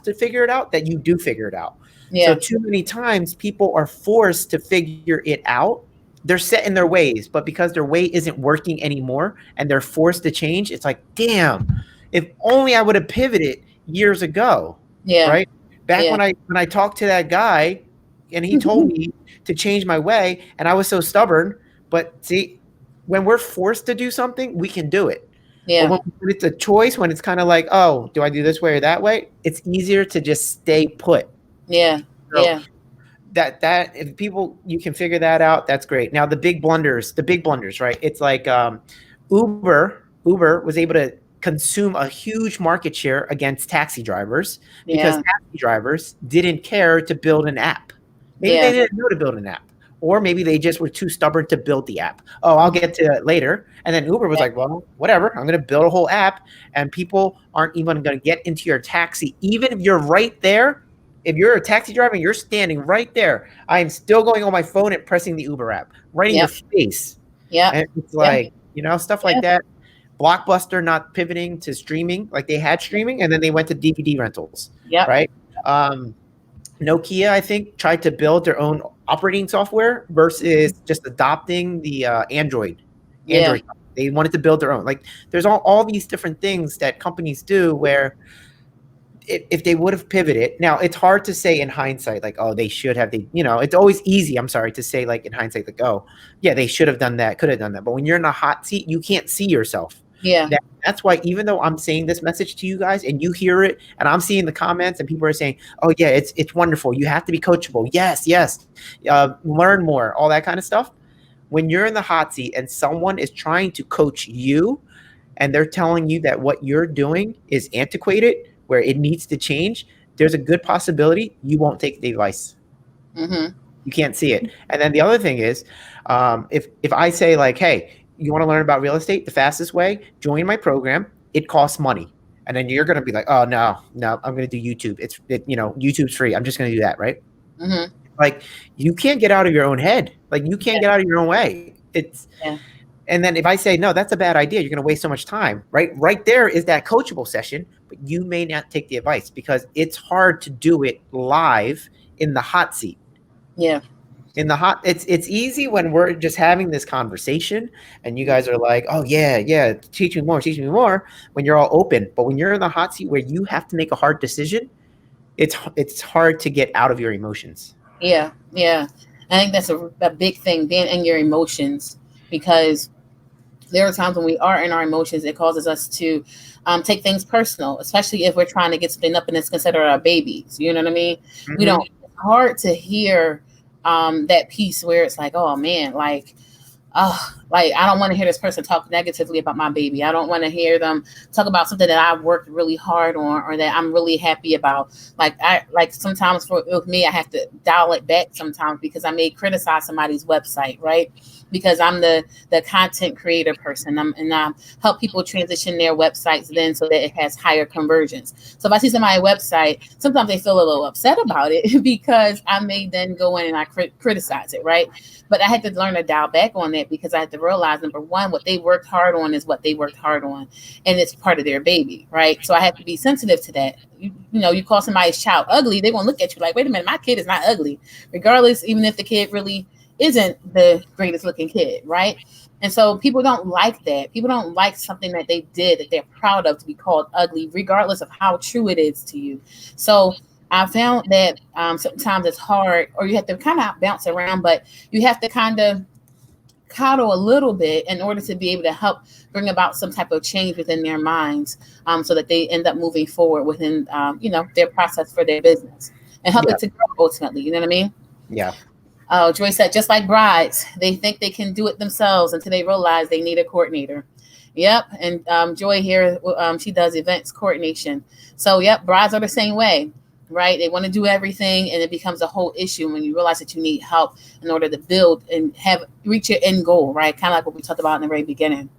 to figure it out that you do figure it out. So Yeah. too many times people are forced to figure it out. They're set in their ways, but because their way isn't working anymore and they're forced to change, it's like, damn, if only I would have pivoted years ago, Yeah. right? Back Yeah. when I talked to that guy and he told me to change my way and I was so stubborn, but see, when we're forced to do something, we can do it. But Yeah. when it's a choice, when it's kind of like, oh, do I do this way or that way? It's easier to just stay put. Yeah. So Yeah. that if people you can figure that out, that's great. Now the big blunders, right? It's like Uber was able to consume a huge market share against taxi drivers because Yeah. taxi drivers didn't care to build an app. Maybe they Yeah. didn't know to build an app. Or maybe they just were too stubborn to build the app. Oh, I'll get to it later. And then Uber was like, well, whatever. I'm going to build a whole app and people aren't even going to get into your taxi. Even if you're right there, if you're a taxi driver and you're standing right there, I am still going on my phone and pressing the Uber app right in your Yep. face. Yep. And it's Yeah. like, stuff like Yeah. that. Blockbuster not pivoting to streaming, like they had streaming and then they went to DVD rentals, Yep. right? Nokia, I think, tried to build their own operating software versus just adopting the Android. Yeah. Android. They wanted to build their own. Like there's all these different things that companies do where if they would have pivoted. Now it's hard to say in hindsight, like, oh, they should have. It's always easy. I'm sorry to say, like in hindsight, like, oh, yeah, they should have done that, could have done that. But when you're in a hot seat, you can't see yourself. Yeah. That's why even though I'm saying this message to you guys and you hear it and I'm seeing the comments and people are saying, oh yeah, it's wonderful. You have to be coachable. Yes. Learn more, all that kind of stuff. When you're in the hot seat and someone is trying to coach you and they're telling you that what you're doing is antiquated, where it needs to change, there's a good possibility you won't take the advice. Mm-hmm. You can't see it. And then the other thing is, if I say like, hey, you want to learn about real estate the fastest way, join my program. It costs money. And then you're going to be like, oh, no, I'm going to do YouTube. YouTube's free. I'm just going to do that, right? Mm-hmm. Like, you can't get out of your own head. Like, you can't get out of your own way. And then if I say, no, that's a bad idea, you're going to waste so much time, right? Right there is that coachable session, but you may not take the advice because it's hard to do it live in the hot seat. Yeah. It's easy when we're just having this conversation and you guys are like, oh yeah, teach me more when you're all open. But when you're in the hot seat where you have to make a hard decision, it's hard to get out of your emotions. Yeah. I think that's a big thing, being in your emotions, because there are times when we are in our emotions, it causes us to take things personal, especially if we're trying to get something up and it's considered our babies. You know what I mean? Mm-hmm. We don't. It's hard to hear that piece where it's like, oh man, like I don't want to hear this person talk negatively about my baby. I don't want to hear them talk about something that I worked really hard on or that I'm really happy about. Like sometimes with me, I have to dial it back sometimes because I may criticize somebody's website, right? because I'm the content creator person. And I help people transition their websites then so that it has higher conversions. So if I see somebody's website, sometimes they feel a little upset about it because I may then go in and I criticize it, right? But I had to learn to dial back on that because I had to realize, number one, what they worked hard on is what they worked hard on, and it's part of their baby, right? So I have to be sensitive to that. You know, you call somebody's child ugly, they're gonna look at you like, wait a minute, my kid is not ugly, regardless, even if the kid really isn't the greatest looking kid, right? And so people don't like that. People don't like something that they did that they're proud of to be called ugly, regardless of how true it is to you. So I found that sometimes it's hard, or you have to kind of bounce around, but you have to kind of coddle a little bit in order to be able to help bring about some type of change within their minds, so that they end up moving forward within, their process for their business and help Yeah. it to grow ultimately. You know what I mean? Yeah. Oh, Joy said, just like brides, they think they can do it themselves until they realize they need a coordinator. Yep. And Joy here, she does events coordination. So, yep, brides are the same way, right? They want to do everything, and it becomes a whole issue when you realize that you need help in order to build and reach your end goal, right? Kind of like what we talked about in the very beginning.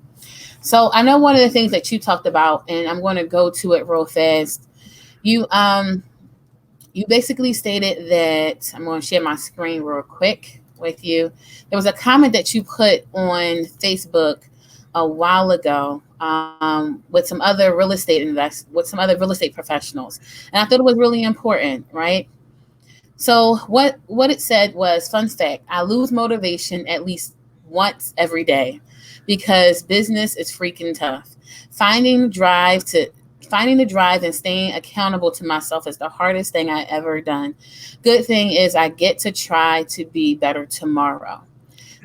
So, I know one of the things that you talked about, and I'm going to go to it real fast. You basically stated that, I'm going to share my screen real quick with you. There was a comment that you put on Facebook a while ago, with some other with some other real estate professionals, and I thought it was really important, right? So what it said was, fun fact: I lose motivation at least once every day because business is freaking tough. Finding drive to Finding the drive and staying accountable to myself is the hardest thing I ever done. Good thing is I get to try to be better tomorrow.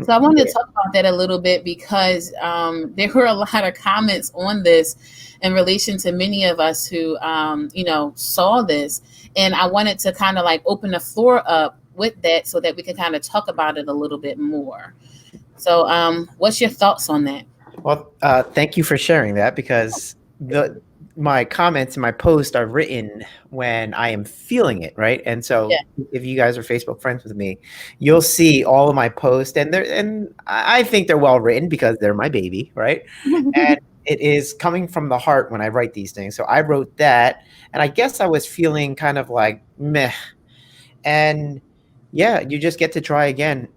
So I wanted to talk about that a little bit because there were a lot of comments on this in relation to many of us who, saw this. And I wanted to kind of like open the floor up with that so that we can kind of talk about it a little bit more. So what's your thoughts on that? Well, thank you for sharing that, because my comments and my posts are written when I am feeling it, right? And so Yeah. if you guys are Facebook friends with me, you'll see all of my posts, and I think they're well written because they're my baby, right? And it is coming from the heart when I write these things. So I wrote that, and I guess I was feeling kind of like meh. And yeah, you just get to try again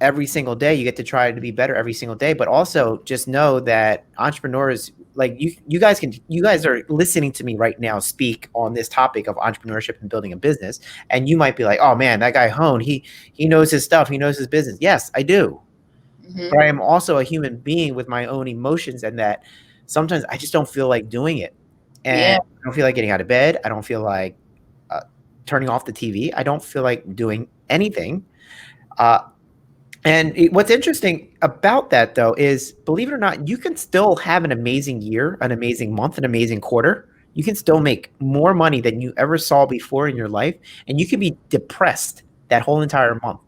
every single day. You get to try to be better every single day, but also just know that entrepreneurs, like you guys are listening to me right now speak on this topic of entrepreneurship and building a business, and you might be like, oh man, that guy Hoan, he knows his stuff, he knows his business. Yes, I do. Hmm. But I am also a human being with my own emotions, and that sometimes I just don't feel like doing it. And Yeah. I don't feel like getting out of bed. I don't feel like uh, turning off the TV. I don't feel like doing anything. Uh, what's interesting about that, though, is, believe it or not, you can still have an amazing year, an amazing month, an amazing quarter. You can still make more money than you ever saw before in your life, and you can be depressed that whole entire month,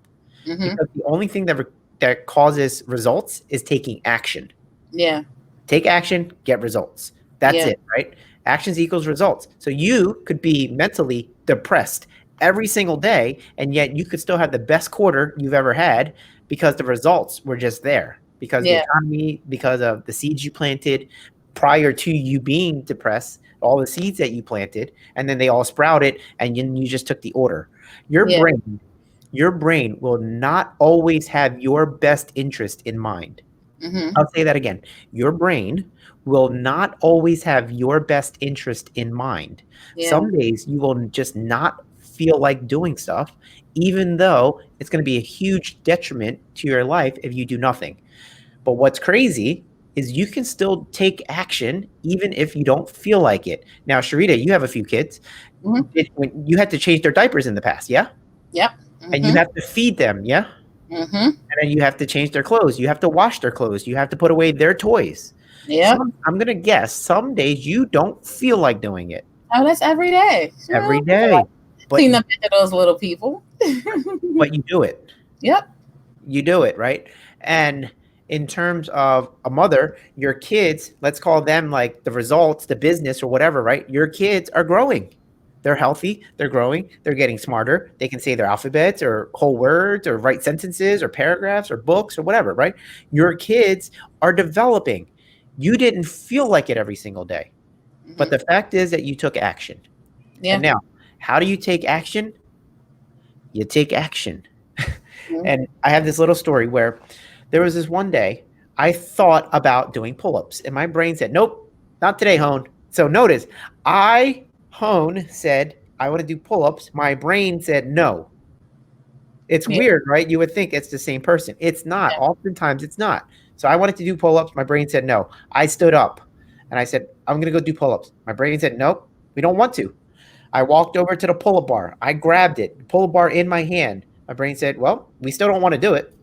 Hmm. because the only thing that causes results is taking action. Yeah. Take action, get results. That's Yeah. it, right? Actions equals results. So you could be mentally depressed every single day, and yet you could still have the best quarter you've ever had, because the results were just there, because the Yeah. economy, because of the seeds you planted prior to you being depressed, all the seeds that you planted, and then they all sprouted, and you just took the order. Your Yeah. brain, your brain will not always have your best interest in mind. Hmm. I'll say that again. Your brain will not always have your best interest in mind. Yeah. Some days you will just not feel like doing stuff, even though it's going to be a huge detriment to your life if you do nothing. But what's crazy is you can still take action even if you don't feel like it. Now, Sharita, you have a few kids. Hmm. When you had to change their diapers in the past, yeah? Yep. And you Hmm. have to feed them, yeah? Hmm. And then you have to change their clothes. You have to wash their clothes. You have to put away their toys. Yep. I'm going to guess some days you don't feel like doing it Oh, that's every day. every Sure. day, but Clean up after those little people. you do it. Yep. You do it, right? And in terms of a mother, your kids, let's call them like the results, the business or whatever, right? Your kids are growing. They're healthy, they're growing, they're getting smarter. They can say their alphabets or whole words or write sentences or paragraphs or books or whatever, right? Your kids are developing. You didn't feel like it every single day. But Hmm. the fact is that you took action. And Yeah. now, how do you take action? You take action. Mhm. And I have this little story where there was this one day I thought about doing pull ups, and my brain said, nope, not today, Hoan. So notice, Hoan, said, I want to do pull ups. My brain said, no. It's Yeah. weird, right? You would think it's the same person. It's not. Oftentimes, it's not. So I wanted to do pull ups. My brain said, no. I stood up and I said, I'm going to go do pull ups. My brain said, nope, we don't want to. I walked over to the pull-up bar. I grabbed it, pull-up bar in my hand. My brain said, well, we still don't want to do it.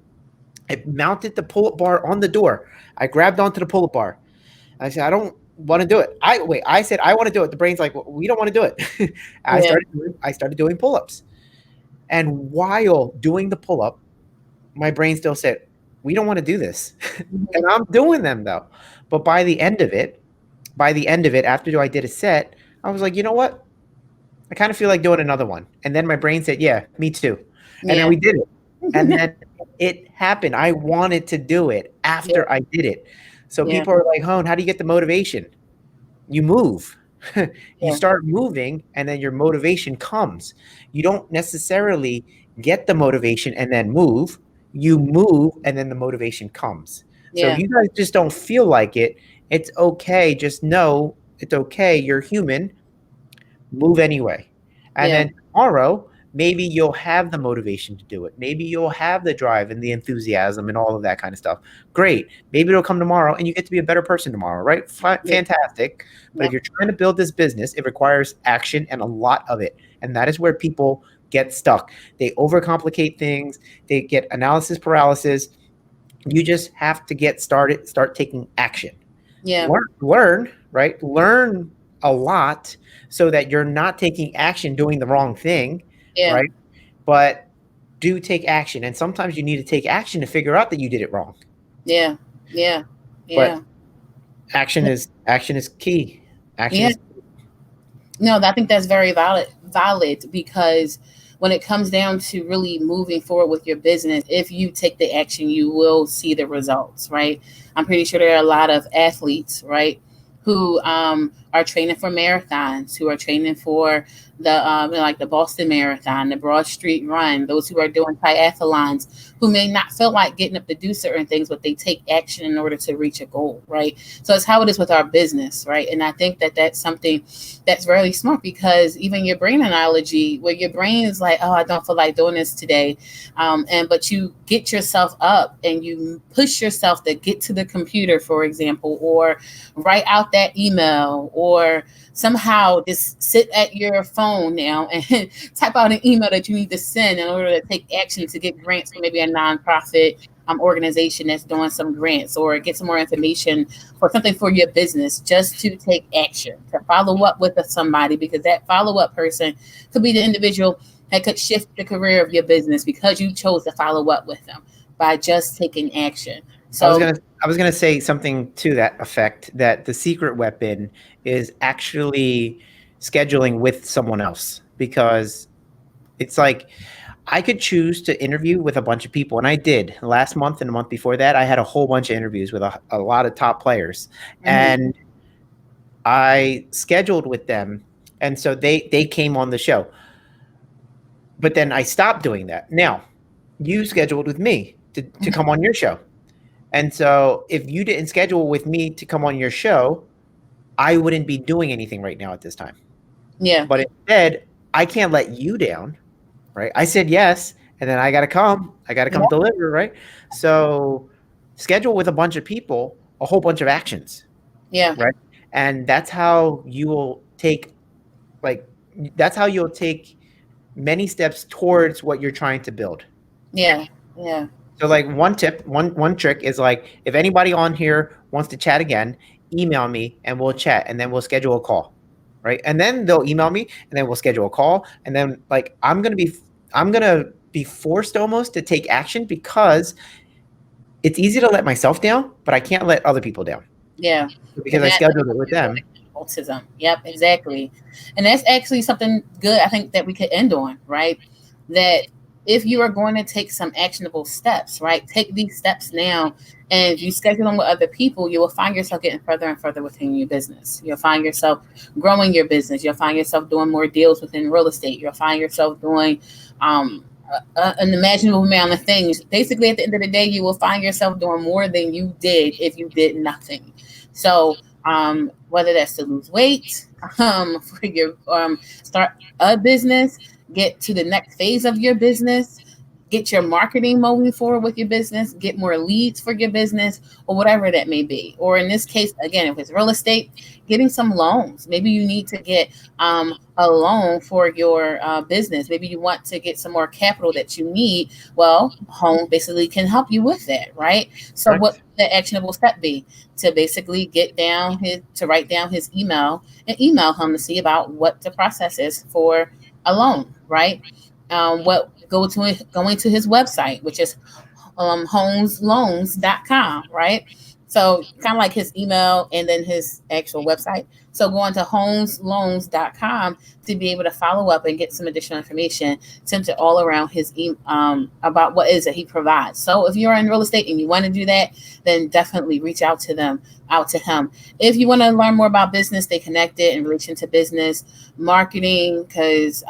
I mounted the pull-up bar on the door. I grabbed onto the pull-up bar. I said, I don't want to do it. I said, I want to do it. The brain's like, well, we don't want to do it. Yeah. I started doing pull-ups. And while doing the pull-up, my brain still said, we don't want to do this. And Mhm. I'm doing them though. But by the end of it, after I did a set, I was like, you know what? I kind of feel like doing another one. And then my brain said, yeah, me too. And then Yeah. we did it. And then it happened. I wanted to do it Yeah. after I did it. So Yeah. people are like, Hone, how do you get the motivation? You move. You Yeah. start moving and then your motivation comes. You don't necessarily get the motivation and then move. You move and then the motivation comes. So if Yeah. you guys just don't feel like it, it's okay. Just know it's okay. You're human, move anyway. And Yeah. then tomorrow, maybe you'll have the motivation to do it. Maybe you'll have the drive and the enthusiasm and all of that kind of stuff. Great. Maybe it'll come tomorrow and you get to be a better person tomorrow, right? Yeah. Fantastic. But Yeah. if you're trying to build this business, it requires action and a lot of it. And that is where people get stuck. They overcomplicate things, they get analysis paralysis. You just have to get started, start taking action. Yeah. Learn, right? Learn a lot so that you're not taking action doing the wrong thing, Yeah. right? But do take action. And sometimes you need to take action to figure out that you did it wrong. Yeah. Yeah. But Yeah. action is key. Action Yeah. is No, I think that's very valid because when it comes down to really moving forward with your business, if you take the action, you will see the results, right? I'm pretty sure there are a lot of athletes, right, who are training for marathons, who are training for the like the Boston Marathon, the Broad Street Run, those who are doing triathlons, who may not feel like getting up to do certain things, but they take action in order to reach a goal, right? So it's how it is with our business, right? And I think that that's something that's really smart because even your brain analogy, where your brain is like, oh, I don't feel like doing this today, and but you get yourself up and you push yourself to get to the computer, for example, or write out that email, or somehow just sit at your phone now and type out an email that you need to send in order to take action to get grants for maybe a nonprofit organization that's doing some grants, or get some more information for something for your business, just to take action, to follow up with somebody, because that follow up person could be the individual that could shift the career of your business because you chose to follow up with them by just taking action. So, I was gonna say something to that effect, that the secret weapon is actually scheduling with someone else, because it's like I could choose to interview with a bunch of people, and I did last month and the month before that. I had a whole bunch of interviews with a lot of top players, mhm, and I scheduled with them, and so they came on the show. But then I stopped doing that. Now, you scheduled with me to mhm, come on your show, and so if you didn't schedule with me to come on your show, I wouldn't be doing anything right now at this time. yeah, But instead, I can't let you down, right? I said yes, and then I got to come yeah, deliver, right? So schedule with a bunch of people, a whole bunch of actions, yeah, right? And that's how you will take, like, that's how you'll take many steps towards what you're trying to build. yeah, yeah, So like one tip, one trick is, like, if anybody on here wants to chat again, email me and we'll chat, and then we'll schedule a call, right? And then they'll email me and then we'll schedule a call, and then, like, I'm going to be forced almost to take action, because it's easy to let myself down, but I can't let other people down yeah. because And I that's scheduled it with them. autism. Yep, exactly. And that's actually something good I think that we could end on, right? That if you are going to take some actionable steps, right? Take these steps now, and if you schedule them with other people, you will find yourself getting further and further within your business. You'll find yourself growing your business. You'll find yourself doing more deals within real estate. You'll find yourself doing an imaginable amount of things. Basically, at the end of the day, you will find yourself doing more than you did if you did nothing. So, whether that's to lose weight, for your start a business, get to the next phase of your business, get your marketing moving forward with your business, get more leads for your business, or whatever that may be. Or in this case, again, if it's real estate, getting some loans. Maybe you need to get a loan for your business. Maybe you want to get some more capital that you need. Well, Home basically can help you with that, right? So, what Correct. the actionable step be? To basically write down his email and email him to see about what the process is for a loan, right? What going to his website, which is honesloans.com, right? So kind of like his email and then his actual website. So going to honesloans.com to be able to follow up and get some additional information centered all around about what is it he provides. So if you're in real estate and you want to do that, then definitely reach out to him. If you want to learn more about business, stay connected in relation to business marketing, because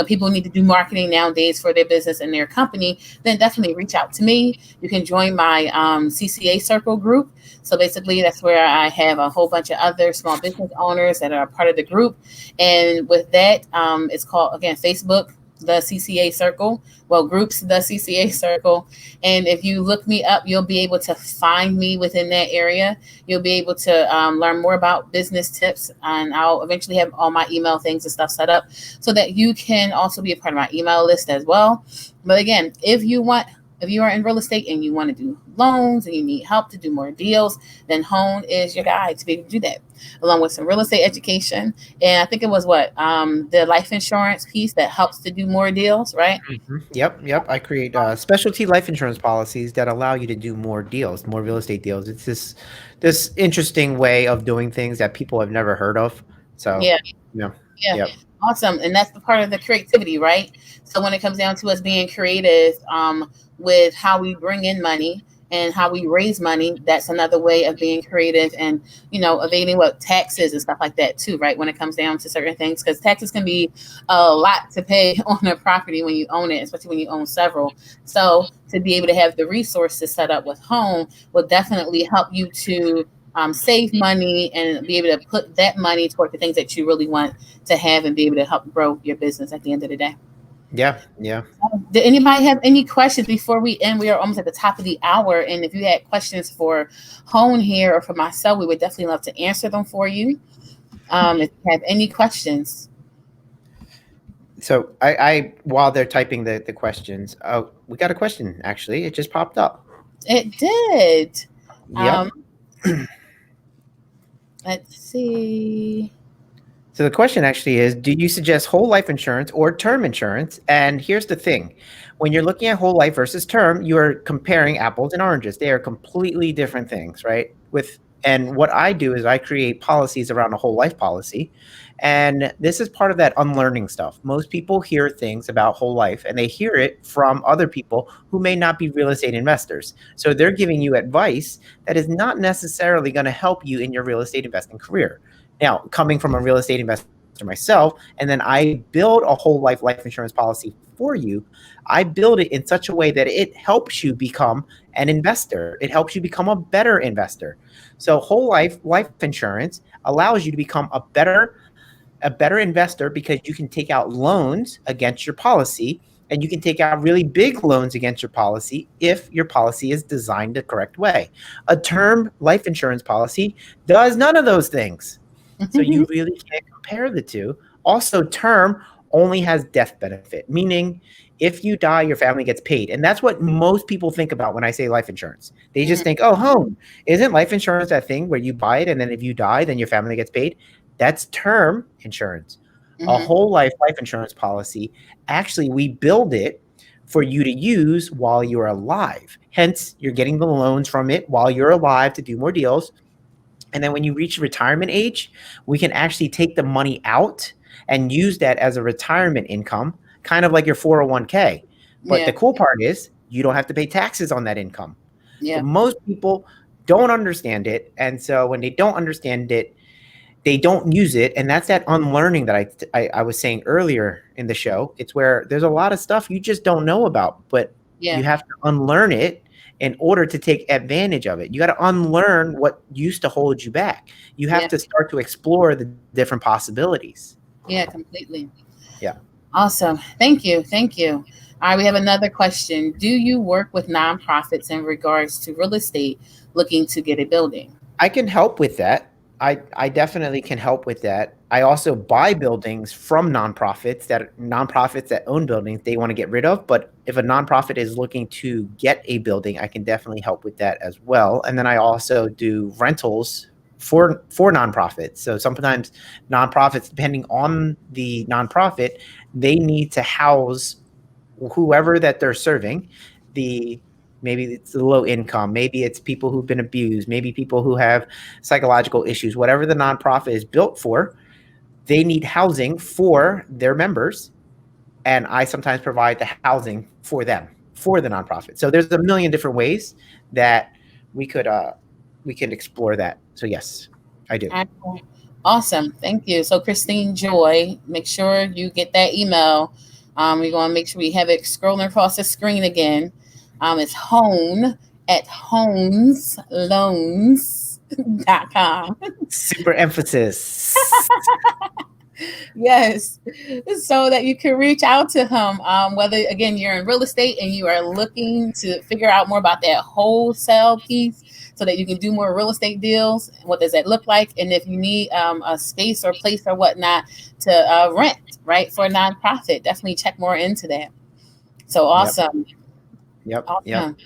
people need to do marketing nowadays for their business and their company, then definitely reach out to me. You can join my CCA Circle group. So basically, that's where I have a whole bunch of other small business owners that are part of the group. And with that, it's called, again, Facebook, the CCA Circle. Well, groups, the CCA Circle. And if you look me up, you'll be able to find me within that area. You'll be able to learn more about business tips. And I'll eventually have all my email things and stuff set up so that you can also be a part of my email list as well. But again, if you are in real estate and you want to do loans and you need help to do more deals, then Hoan is your guide to be able to do that, along with some real estate education. And I think it was the life insurance piece that helps to do more deals, right? Yep, yep. I create specialty life insurance policies that allow you to do more deals, more real estate deals. It's this interesting way of doing things that people have never heard of. So, Yeah. yeah, Yeah, yep, awesome. And that's the part of the creativity, right? So when it comes down to us being creative with how we bring in money and how we raise money, that's another way of being creative and, evading what taxes and stuff like that too, right? When it comes down to certain things, because taxes can be a lot to pay on a property when you own it, especially when you own several. So to be able to have the resources set up with Home will definitely help you to save money and be able to put that money toward the things that you really want to have and be able to help grow your business at the end of the day. yeah, yeah. Did anybody have any questions before we end? We are almost at the top of the hour. And if you had questions for Hoan here or for myself, we would definitely love to answer them for you. If you have any questions. So I while they're typing the questions, we got a question actually. It just popped up. It did. Yep. Um, let's see. So the question actually is, do you suggest whole life insurance or term insurance? And here's the thing. When you're looking at whole life versus term, you are comparing apples and oranges. They are completely different things, right? And what I do is I create policies around a whole life policy. And this is part of that unlearning stuff. Most people hear things about whole life and they hear it from other people who may not be real estate investors. So they're giving you advice that is not necessarily going to help you in your real estate investing career. Now, coming from a real estate investor myself, and then I build a whole life insurance policy for you, I build it in such a way that it helps you become an investor. It helps you become a better investor. So whole life insurance allows you to become a better investor because you can take out loans against your policy, and you can take out really big loans against your policy if your policy is designed the correct way. A term life insurance policy does none of those things. So you really can't compare the two. Also, term only has death benefit, meaning if you die, your family gets paid. And that's what most people think about when I say life insurance. They just think, oh, home, isn't life insurance that thing where you buy it and then if you die, then your family gets paid? That's term insurance. A whole life insurance policy, actually, we build it for you to use while you're alive. Hence, you're getting the loans from it while you're alive to do more deals. And then when you reach retirement age, we can actually take the money out and use that as a retirement income, kind of like your 401k. But Yeah. the cool part is you don't have to pay taxes on that income. Yeah. But most people don't understand it. And so when they don't understand it, they don't use it. And that's that unlearning that I was saying earlier in the show. It's where there's a lot of stuff you just don't know about, but Yeah. you have to unlearn it in order to take advantage of it. You got to unlearn what used to hold you back. You have Yeah. to start to explore the different possibilities. Yeah. Completely. Yeah. Awesome. Thank you. Thank you. All right. We have another question. Do you work with nonprofits in regards to real estate looking to get a building? I can help with that. I definitely can help with that. I also buy buildings from nonprofits that own buildings they want to get rid of. But if a nonprofit is looking to get a building, I can definitely help with that as well. And then I also do rentals for nonprofits. So sometimes nonprofits, depending on the nonprofit, they need to house whoever that they're serving. The Maybe it's the low income, maybe it's people who've been abused, maybe people who have psychological issues, whatever the nonprofit is built for, they need housing for their members. And I sometimes provide the housing for them, for the nonprofit. So there's a million different ways that we could explore that. So yes, I do. Excellent. Awesome. Thank you. So, Christine Joy, make sure you get that email. We're going to make sure we have it scrolling across the screen again. It's Hoan at honesloans.com. Super emphasis. Yes, so that you can reach out to him. Whether again you're in real estate and you are looking to figure out more about that wholesale piece, so that you can do more real estate deals. What does that look like? And if you need a space or place or whatnot to rent, right, for a nonprofit, definitely check more into that. So awesome, Yep. awesome.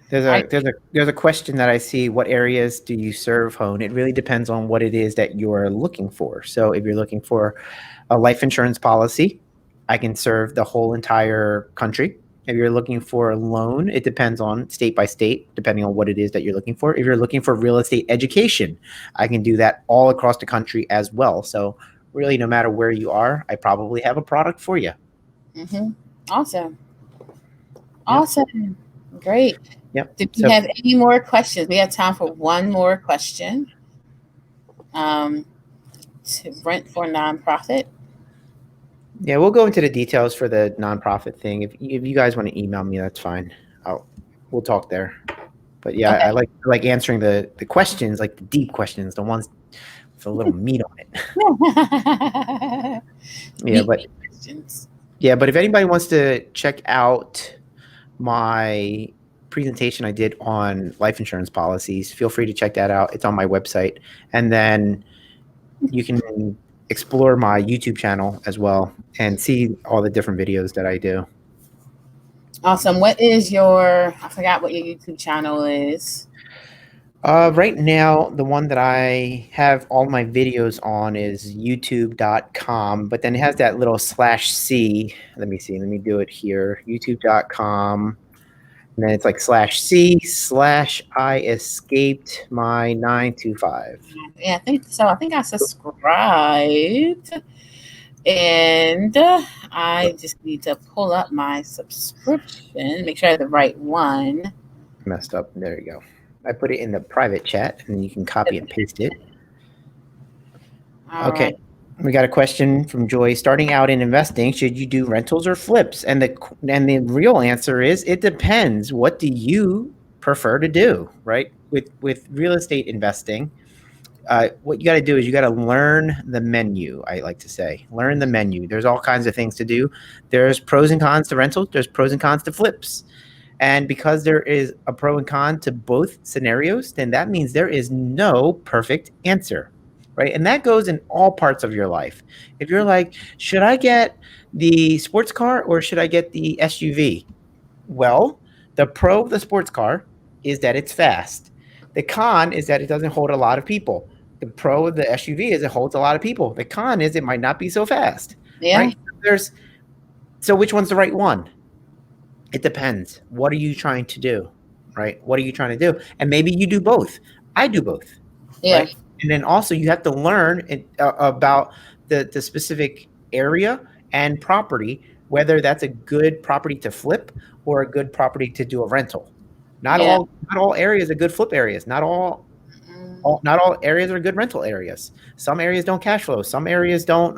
There's All a right. there's a question that I see. What areas do you serve, Hone? It really depends on what it is that you're looking for. So if you're looking for a life insurance policy, I can serve the whole entire country. If you're looking for a loan, it depends on state by state, depending on what it is that you're looking for. If you're looking for real estate education, I can do that all across the country as well. So really, no matter where you are, I probably have a product for you. Mm-hmm. Awesome, awesome, great. Yep. Do you So have any more questions? We have time for one more question. Um, to rent for nonprofit. yeah, we'll go into the details for the nonprofit thing. If you guys want to email me, that's fine. We'll talk there. But yeah, Okay. I like answering the questions, like the deep questions, the ones with a little meat on it. Yeah, Meet but me questions. if anybody wants to check out my presentation I did on life insurance policies, feel free to check that out. It's on my website. And then you can explore my YouTube channel as well and see all the different videos that I do. Awesome. What is your, I forgot what your YouTube channel is. Right now, the one that I have all my videos on is youtube.com, but then it has that little /C. Let me see. Let me do it here. youtube.com. And then it's like /C/I escaped my 925. Yeah, I think so. I think I subscribed. And I just need to pull up my subscription, make sure I have the right one. Messed up. There you go. I put it in the private chat and you can copy and paste it. All Okay. right. We got a question from Joy. Starting out in investing, should you do rentals or flips? And the real answer is it depends. What do you prefer to do, right? With real estate investing, what you got to do is you got to learn the menu. I like to say, learn the menu. There's all kinds of things to do. There's pros and cons to rentals. There's pros and cons to flips. And because there is a pro and con to both scenarios, then that means there is no perfect answer, right? And that goes in all parts of your life. If you're like, should I get the sports car or should I get the SUV? Well, the pro of the sports car is that it's fast. The con is that it doesn't hold a lot of people. The pro of the SUV is it holds a lot of people. The con is it might not be so fast, Yeah. right? So which one's the right one? It depends. What are you trying to do, right? What are you trying to do? And maybe you do both. I do both, Yeah. right? And then also you have to learn about the specific area and property, whether that's a good property to flip or a good property to do a rental. Yeah. Not all areas are good flip areas. Mm, Not all areas are good rental areas. Some areas don't cash flow. Some areas don't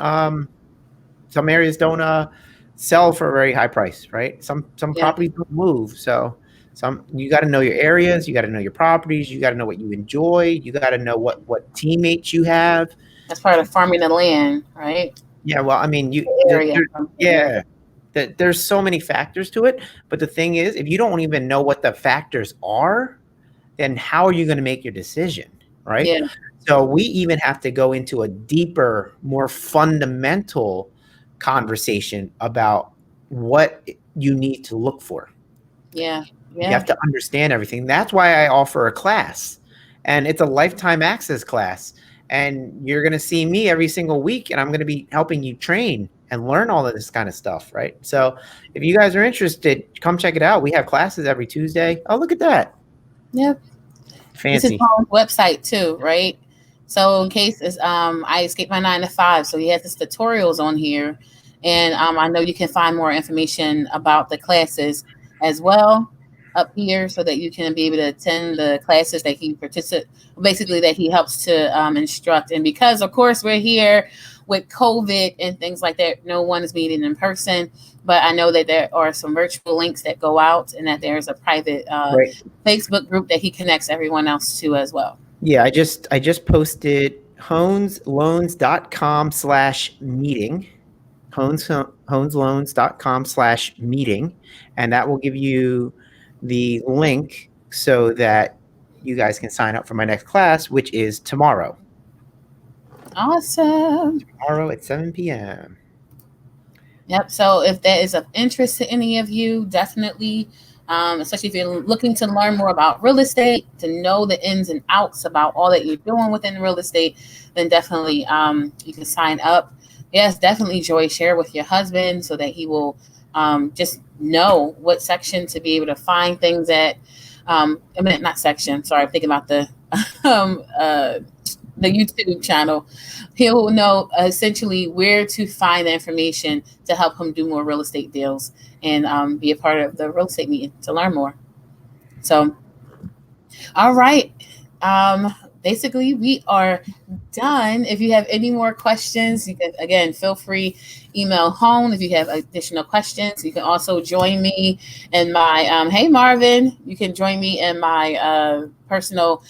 sell for a very high price, right? Some yeah. properties don't move. So some you got to know your areas, you got to know your properties, you got to know what you enjoy, you got to know what teammates you have. That's part of farming the land, right? Yeah, well, I mean, The area. Yeah. yeah, there's so many factors to it. But the thing is, if you don't even know what the factors are, then how are you going to make your decision, right? Yeah. So we even have to go into a deeper, more fundamental conversation about what you need to look for. Yeah. You Yeah. have to understand everything. That's why I offer a class, and it's a lifetime access class. And you're going to see me every single week, and I'm going to be helping you train and learn all of this kind of stuff, right? So if you guys are interested, come check it out. We have classes every Tuesday. Oh, look at that. Yep. This is Fancy. Hoan's website too, right? So in case it's I escaped my 9 to 5, so he has his tutorials on here, and I know you can find more information about the classes as well up here, so that you can be able to attend the classes that he basically that he helps to instruct. And because of course we're here with COVID and things like that, no one is meeting in person. But I know that there are some virtual links that go out, and that there's a private Right. Facebook group that he connects everyone else to as well. Yeah, I just posted honesloans.com/meeting. Honesloans.com/meeting. And that will give you the link so that you guys can sign up for my next class, which is tomorrow. Awesome. Tomorrow at 7 p.m. Yep. So if that is of interest to any of you, definitely, especially if you're looking to learn more about real estate, to know the ins and outs about all that you're doing within real estate, then definitely you can sign up. Yes, definitely, Joy, share with your husband so that he will just know what section to be able to find things at. I mean, not section. Sorry, I'm thinking about um, uh, the YouTube channel. He'll know essentially where to find the information to help him do more real estate deals and be a part of the real estate meeting to learn more. So, all right. Basically, we are done. If you have any more questions, you can again feel free email Hoan if you have additional questions. You can also join me in my hey Marvin. You can join me in my personal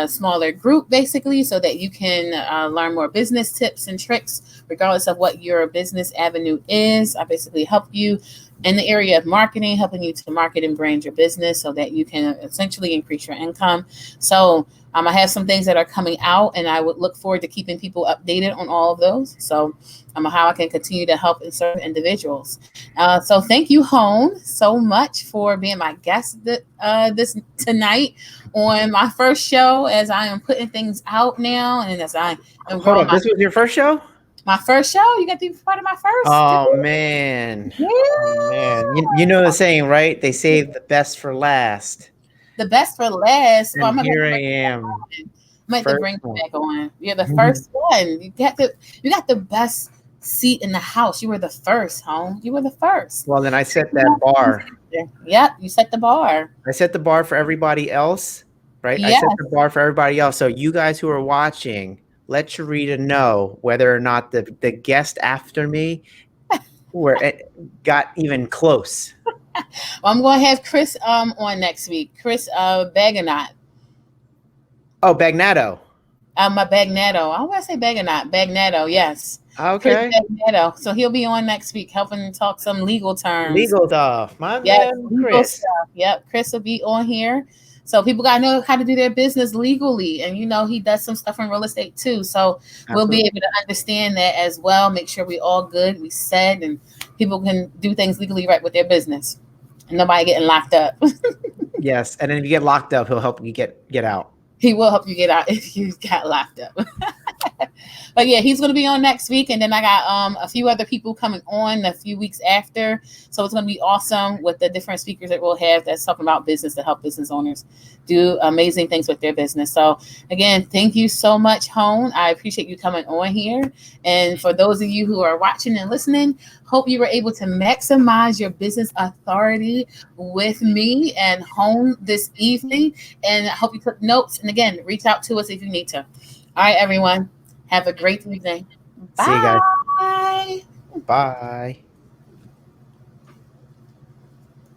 smaller group basically, so that you can learn more business tips and tricks, regardless of what your business avenue is. I basically help you in the area of marketing, helping you to market and brand your business so that you can essentially increase your income. So I have some things that are coming out, and I would look forward to keeping people updated on all of those. So how I can continue to help and serve individuals. So thank you, Hoan, so much for being my guest this tonight on my first show, as I am putting things out now, and as I am Hold growing up. This was your first show? my first show. You got to be part of my first. Oh, man. Yeah. Oh, man. You know the saying, right? They save the best for last. The best for last. Well, And I'm here gonna I am. to First bring it one. back on. You're the first one. You got the best seat in the house. You were the first, Home. You were the first. Well, then I set that bar. Yep, you set the bar. I set the bar for everybody else, right? I Yes. set the bar for everybody else. So you guys who are watching, let your Rita know whether or not the guest after me got even close. Well, I'm going to have Chris on next week. Chris Baganot. Oh, Bagnato. My Bagnato. I want to say Baganot. Bagnato, yes. Okay. Chris Bagnato. So he'll be on next week helping talk some legal terms. Legal stuff. My Yes, man, legal Chris. stuff. Yep, Chris will be on here. So people got to know how to do their business legally. And, he does some stuff in real estate too. So we'll be able to understand that as well. Make sure we all good. We said, and people can do things legally right with their business. And nobody getting locked up. Yes. And then if you get locked up, he'll help you get out. He will help you get out if you got locked up. But yeah, he's going to be on next week, and then I got a few other people coming on a few weeks after. So it's going to be awesome with the different speakers that we'll have that's talking about business to help business owners do amazing things with their business. So again, thank you so much, Hoan. I appreciate you coming on here. And for those of you who are watching and listening, hope you were able to maximize your business authority with me and Hoan this evening. And I hope you took notes. And again, reach out to us if you need to. All right, everyone. Have a great evening. See you guys. Bye. Bye.